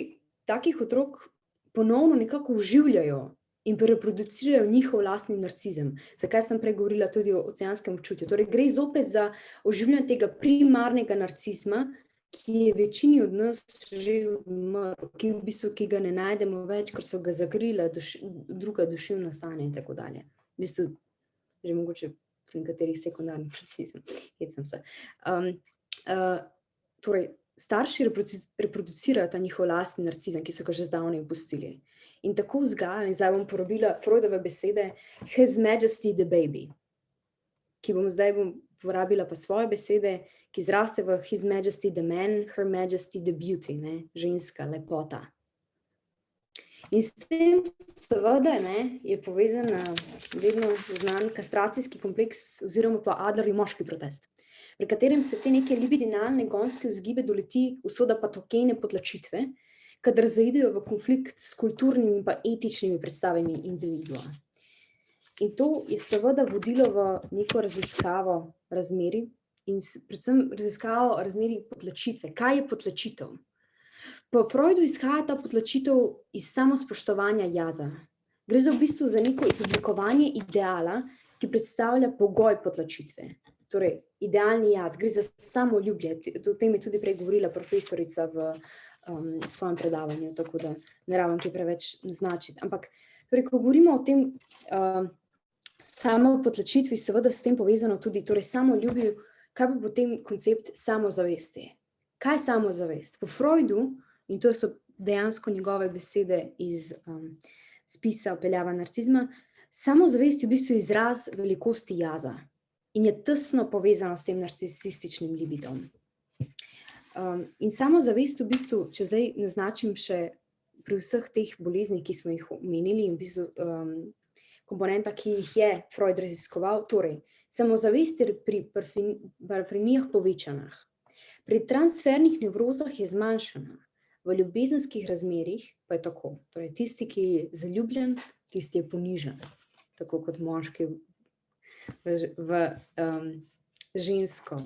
takih otrok ponovno nekako oživljajo in reproducirajo njihov lastni narcizem. Zakaj sem prej govorila tudi o oceanskem občutju? Torej, gre zopet za oživljanje tega primarnega narcizma, ki je večini od nas že umrl, ki ga ne najdemo več, ker so ga zagrila druga duševna stanja in tako dalje. V bistvu, že mogoče pri nekaterih sekundarni narcizem. Torej, starši reproducirajo ta njihov lastni narcizem, ki so ga že zdavnaj opustili. In tako vzgajajo, in zdaj bom porabila Freudove besede, His Majesty the baby, ki bom porabila pa svoje besede, ki zraste v His Majesty the man, Her Majesty the beauty, ženska, lepota. In s tem seveda je povezan vedno znan kastracijski kompleks oziroma pa Adlerjev moški protest, pri katerem se te neke libidinalne gonske vzgibe doleti usoda patogene potlačitve, kadar zaidejo v konflikt s kulturnimi in pa etičnimi predstavami individua. In to je seveda vodilo v neko raziskavo razmerij in predvsem raziskavo razmerij potlačitve. Kaj je potlačitev? Po Freudu izhaja ta potlačitev iz samospoštovanja jaza. Gre za v bistvu za neko izoblikovanje ideala, ki predstavlja pogoj potlačitve. Torej, idealni jaz, gre za samoljubje. O tem je tudi prej govorila profesorica v svojem predavanju, tako da ne rabim kaj preveč naznačiti. Ampak, torej, ko govorimo o tem samo potlačitvi, seveda s tem povezano tudi torej samoljubju, kaj pa potem koncept samozavesti? Kaj je samozavest? Po Freudu, in to so dejansko njegove besede iz spisa Vpeljava narcizma, samozavest je v bistvu izraz velikosti jaza in je tesno povezano s tem narcisističnim libidom. In samozavest v bistvu, če zdaj naznačim še pri vseh teh boleznih, ki smo jih omenili, in v bistvu komponenta, ki jih je Freud raziskoval, torej samozavest je pri parafrenijah povečanah. Pri transfernih nevrozah je zmanjšana, v ljubezenskih razmerjih pa je tako. Torej, tisti, ki je zaljubljen, tisti je ponižen, tako kot moški v žensko,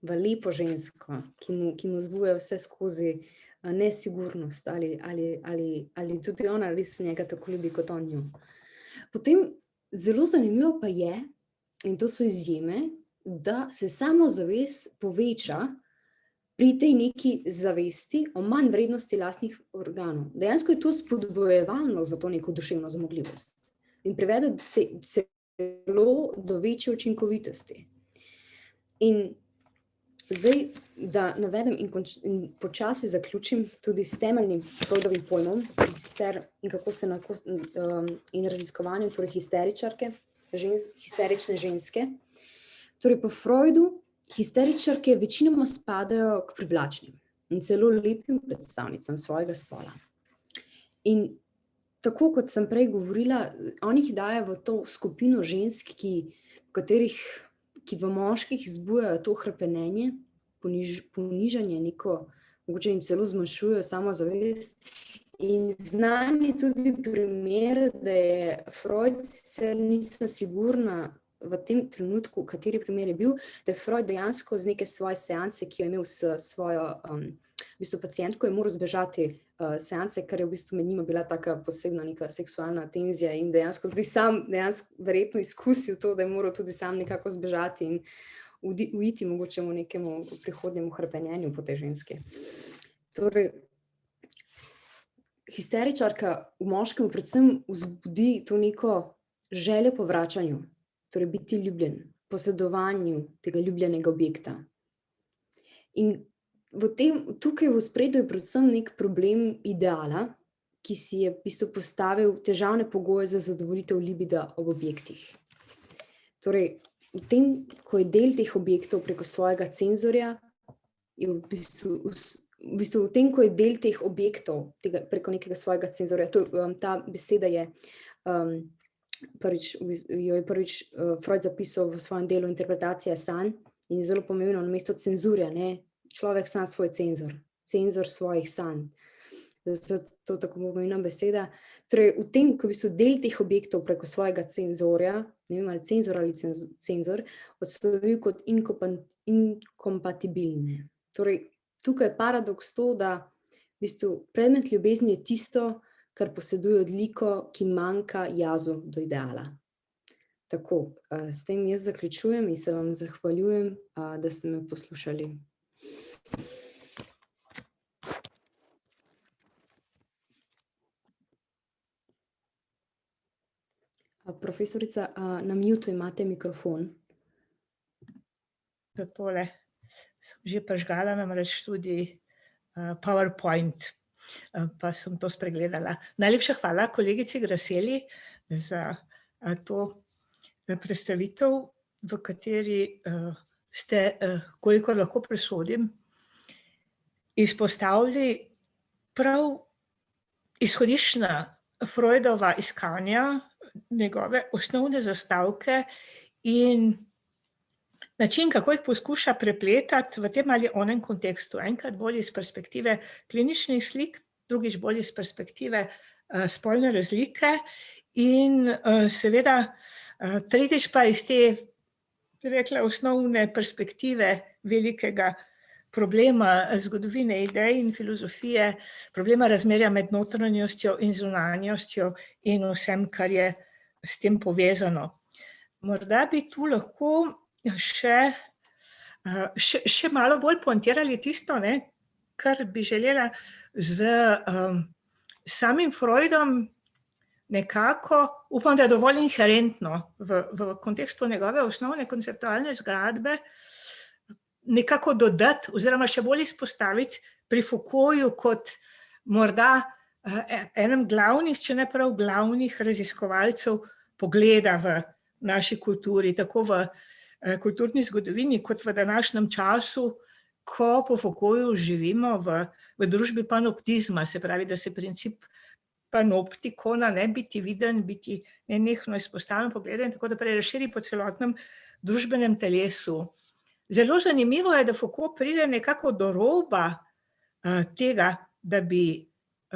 v lepo žensko, ki mu vzbuja vse skozi nesigurnost, ali tudi ona res njega tako ljubi kot on njo. Potem zelo zanimivo pa je, in to so izjeme, da se samozavest poveča pri tej neki zavesti o manj vrednosti lastnih organov. Dejansko je to spodbojevalno za to neko duševno zmogljivost in privede celo do večje učinkovitosti. In zdaj, da navedem in počasi zaključim tudi s temeljnim Freudovim pojmom, in sicer in kako se in raziskovanjem torej histerične ženske. Torej po Freudu histeričarke večinoma spadajo k privlačnim in celo lepim predstavnicam svojega spola. In tako kot sem prej govorila, oni jih dajo v to skupino žensk, ki v moških vzbujajo to hrepenenje, ponižanje, neko, mogoče jim celo zmanjšujejo samozavest. In znan je tudi primer, da je Freud, sicer nisem sigurna v tem trenutku, kateri primer je bil, da je Freud dejansko z neke svoje seanse, ki jo je imel s svojo pacientko, je moral zbežati seanse, ker je v bistvu med njima bila taka posebna neka seksualna tenzija in dejansko tudi sam verjetno izkusil to, da je moral tudi sam nekako zbežati in uiti mogoče v nekemu prihodnjemu hrepenjenju po tej ženski. Torej, histeričarka v moškem predvsem vzbudi to neko željo po vračanju, torej biti ljubljen, posedovanju tega ljubljenega objekta. In tukaj v ospredju je predvsem nek problem ideala, ki si je v bistvu postavil težavne pogoje za zadovoljitev libida ob objektih. Torej, v tem, ko je del teh objektov preko svojega cenzorja, je v bistvu v tem, ko je del teh objektov preko nekega svojega cenzorja, ta beseda je prvič Freud zapisal v svojem delu Interpretacija sanj in je zelo pomembno namesto cenzurja, človek sam svoj cenzor svojih sanj. Zato to tako pomembna beseda. Torej, v tem, ko je v bistvu del teh objektov preko svojega cenzorja, ne vem ali cenzor ali cenzor, odslovil kot inkompatibilne. Torej, tukaj je paradoks to, da v bistvu predmet ljubezni je tisto, kar poseduje odliko, ki manjka jazu do ideala. Tako, s tem jaz zaključujem in se vam zahvaljujem, da ste me poslušali. Profesorica, na mutu imate mikrofon. Tole sem že prižgala, namreč tudi PowerPoint, pa sem to spregledala. Najlepša hvala kolegici Graseli za to predstavitev, v kateri ste, kolikor lahko presodim, izpostavili prav izhodiščna Freudova iskanja, njegove osnovne zastavke in način, kako jih poskuša prepletati v tem ali onem kontekstu. Enkrat bolj iz perspektive kliničnih slik, drugič bolj iz perspektive spolne razlike in seveda tretjič pa iz te, rekla, osnovne perspektive velikega problema zgodovine idej in filozofije, problema razmerja med notranjostjo in zunanjostjo in vsem, kar je s tem povezano. Morda bi tu lahko še malo bolj pointirali tisto, kar bi želela z samim Freudom nekako, upam, da je dovolj inherentno v kontekstu njegove osnovne konceptualne zgradbe, nekako dodati oziroma še bolj izpostaviti pri Foucaultu kot morda enem glavnih, če ne prav glavnih raziskovalcev pogleda v naši kulturi, tako v kulturni zgodovini kot v današnjem času, ko po Foucaultu živimo v družbi panoptizma, se pravi, da se princip panoptikona, biti viden, biti nenehno izpostavljen pogledom in tako naprej razširi po celotnem družbenem telesu. Zelo zanimivo je, da Foucault pride nekako do roba tega, da bi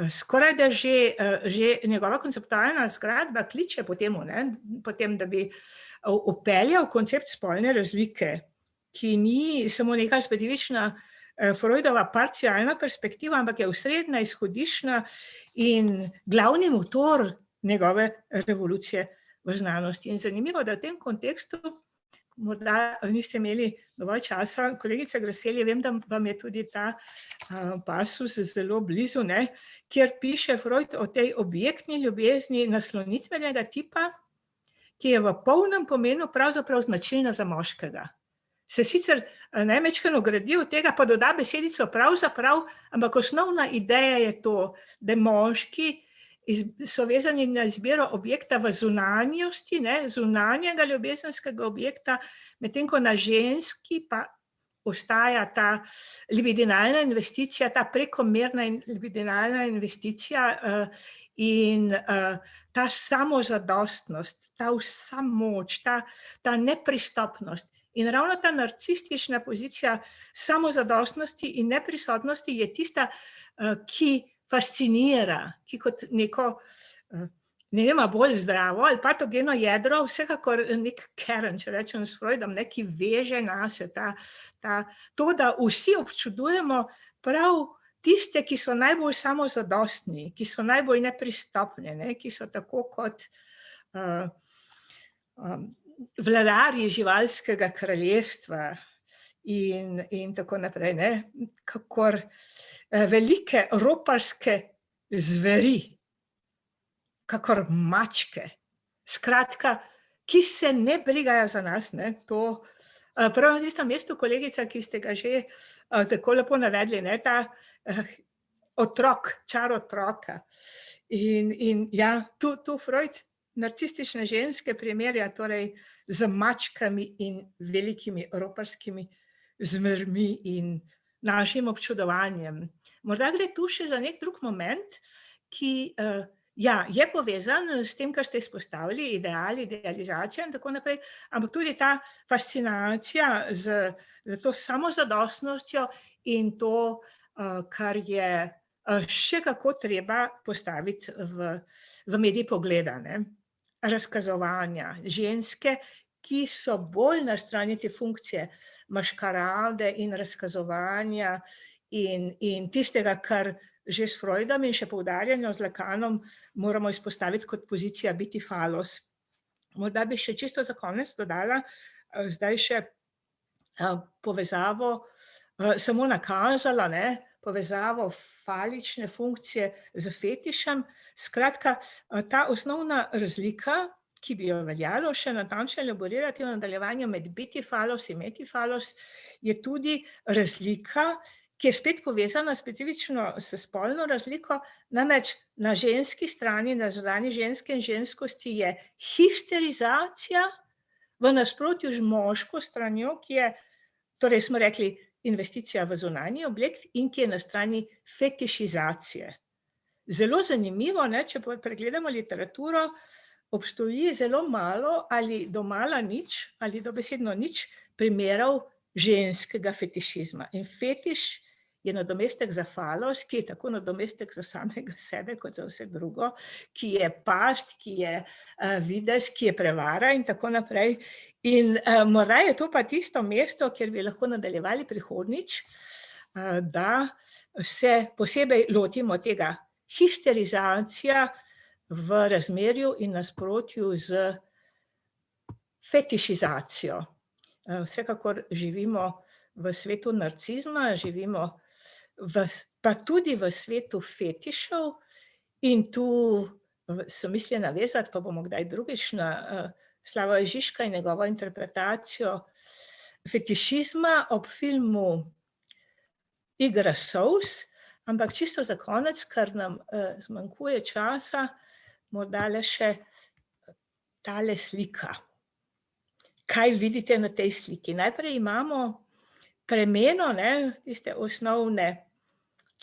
skoraj da že njegova konceptualna zgradba kliče po tem, da bi vpeljal koncept spolne razlike, ki ni samo neka specifična Freudova parcialna perspektiva, ampak je osrednja, izhodiščna in glavni motor njegove revolucije v znanosti. In zanimivo, da v tem kontekstu, morda niste imeli dovolj časa, kolegica Graselje, vem, da vam je tudi ta pasus zelo blizu, kjer piše Freud o tej objektni ljubezni naslonitvenega tipa, ki je v polnem pomenu pravzaprav značilna za moškega. Se sicer najmečkano gradi od tega, pa doda besedico pravzaprav, ampak osnovna ideja je to, da moški so vezani na izbiro objekta v zunanjosti, zunanjega ljubezenskega objekta, medtem ko na ženski pa ostaja ta libidinalna investicija, ta prekomerna libidinalna investicija in ta samozadostnost, ta vsa moč, ta nepristopnost. In ravno ta narcistična pozicija samozadostnosti in neprisotnosti je tista, ki fascinira, ki kot neko, ne vem, bolj zdravo ali patogeno jedro, vsekakor nek kern, če rečem s Freudom, ki veže nase to, da vsi občudujemo prav tiste, ki so najbolj samozadostni, ki so najbolj nepristopni, ki so tako kot vladarji živalskega kraljestva in tako naprej, kakor velike roparske zveri, kakor mačke, skratka, ki se ne brigajo za nas, to prav na tistem mestu, kolegica, ki ste ga že tako lepo navedli, ta otrok, čar otroka. In ja, tu Freud narcistične ženske primerja torej z mačkami in velikimi roparskimi zvermi in našim občudovanjem. Morda gre tu še za nek drug moment, ki je povezan s tem, kar ste izpostavili, ideali, idealizacija in tako naprej, ampak tudi ta fascinacija z to samozadostnostjo in to, kar je še kako treba postaviti v medij pogleda, razkazovanja ženske, ki so bolj na strani te funkcije maškarade in razkazovanja in tistega, kar že s Freudom in še poudarjeno z Lacanom moramo izpostaviti kot pozicija biti falos. Morda bi še čisto za konec dodala zdaj še povezavo, samo nakazala, povezavo falične funkcije z fetišem. Skratka, ta osnovna razlika, ki bi jo veljalo še natančno elaborirati v nadaljevanju med biti falos in meti falos, je tudi razlika, ki je spet povezana specifično s spolno razliko, namreč na ženski strani, na zunanji ženske in ženskosti je histerizacija v nasprotju z moško stranjo, ki je, torej smo rekli, investicija v zunanji objekt in ki je na strani fetišizacije. zelo zanimivo, ne, če pregledamo literaturo, obstoji zelo malo ali domala nič, ali dobesedno nič primerov ženskega fetišizma. In fetiš je nadomestek za falos, ki je tako nadomestek za samega sebe, kot za vse drugo, ki je past, ki je videz, ki je prevara in tako naprej. In morda je to pa tisto mesto, kjer bi lahko nadaljevali prihodnjič, da se posebej lotimo tega histerizacija v razmerju in nasprotju z fetišizacijo. Vsekakor živimo v svetu narcizma, živimo pa tudi v svetu fetišev in tu se misli navezati, pa bomo kdaj drugič, na Slavoja Žižka in njegovo interpretacijo fetišizma ob filmu Igra solz, ampak čisto za konec, ker nam zmanjkuje časa, morda le še tale slika. Kaj vidite na tej sliki? Najprej imamo premeno, ne, tiste osnovne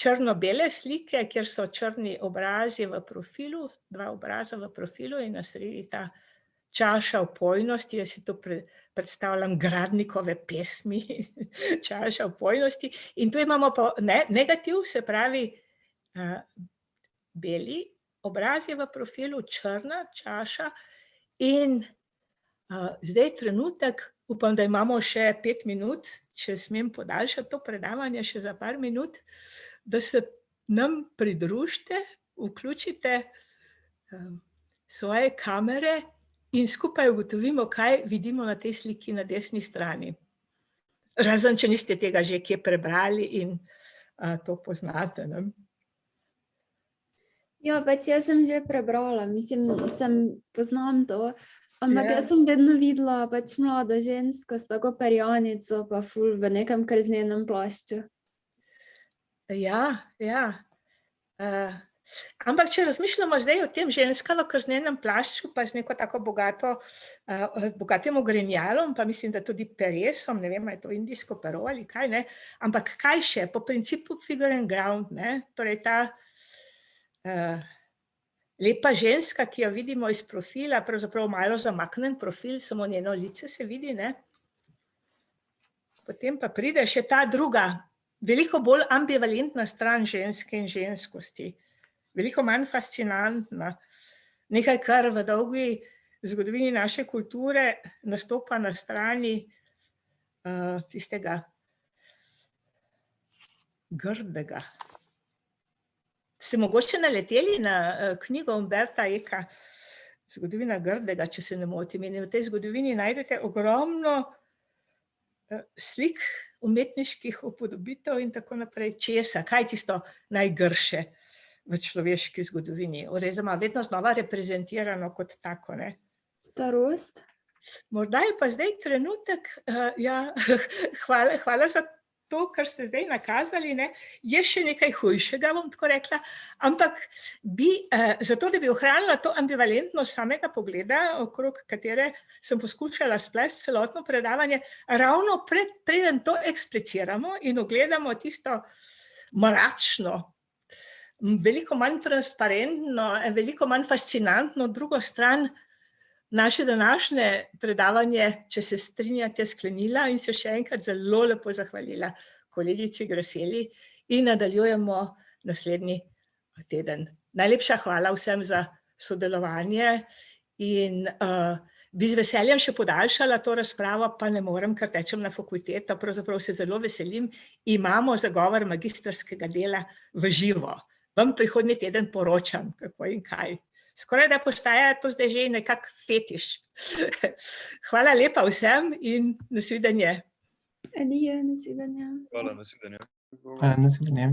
črno-bele slike, kjer so črni obrazi v profilu, dva obraza v profilu in na sredi ta čaša opojnosti. Jaz si to predstavljam Gradnikove pesmi, čaša opojnosti. In tu imamo pa negativ, se pravi beli obraz je v profilu, črna čaša in zdaj trenutek, upam, da imamo še 5 minut, če smem podaljšati to predavanje še za par minut, da se nam pridružite, vključite svoje kamere in skupaj ugotovimo, kaj vidimo na tej sliki na desni strani. Razen, če niste tega že kje prebrali in to poznate, ne? Ja, pač jaz sem že prebrala, mislim, poznam to. Ampak jaz sem vedno videla pač mlado žensko s tako perjanico pa ful v nekem krznenem plašču. Ja. Ampak če razmišljamo zdaj o tem ženska v krznenem plašču, pa z neko tako bogatim ogrinjalom, pa mislim, da tudi peresom, ne vem, je to indijsko pero ali kaj, ne, ampak kaj še? Po principu figure and ground, ne, torej ta lepa ženska, ki jo vidimo iz profila, pravzaprav malo zamaknen profil, samo njeno lice se vidi, ne. Potem pa pride še ta druga, veliko bolj ambivalentna stran ženske in ženskosti. Veliko manj fascinantna. Nekaj, kar v dolgi zgodovini naše kulture nastopa na strani tistega grdega. Ste mogoče naleteli na knjigo Umberta Eka, Zgodovina grdega, če se ne motim, in v tej zgodovini najdete ogromno slik, umetniških upodobitev in tako naprej. Česa? Kaj je tisto najgrše v človeški zgodovini? Oziroma vedno znova reprezentirano kot tako, ne? Starost? Morda je pa zdaj trenutek, hvala za to, kar ste zdaj nakazali, ne, je še nekaj hujšega, bom tako rekla, ampak zato, da bi ohranila to ambivalentnost samega pogleda, okrog katere sem poskušala splesti celotno predavanje, ravno preden to ekspliciramo in ogledamo tisto mračno, veliko manj transparentno, veliko manj fascinantno drugo stran, naše današnje predavanje, če se strinjate, sklenila in se še enkrat zelo lepo zahvalila kolegici Graseli in nadaljujemo naslednji teden. Najlepša hvala vsem za sodelovanje in bi z veseljem še podaljšala to razpravo, pa ne morem, ker tečem na fakulteto, pravzaprav se zelo veselim, imamo zagovor magistrskega dela v živo. Vam prihodnji teden poročam, kako in kaj. Skoraj da postaja to zdaj že nekak fetiš. Hvala lepa vsem in nasvidenje. Adijo, nasvidenje. Hvala, nasvidenje. Nasvidenje.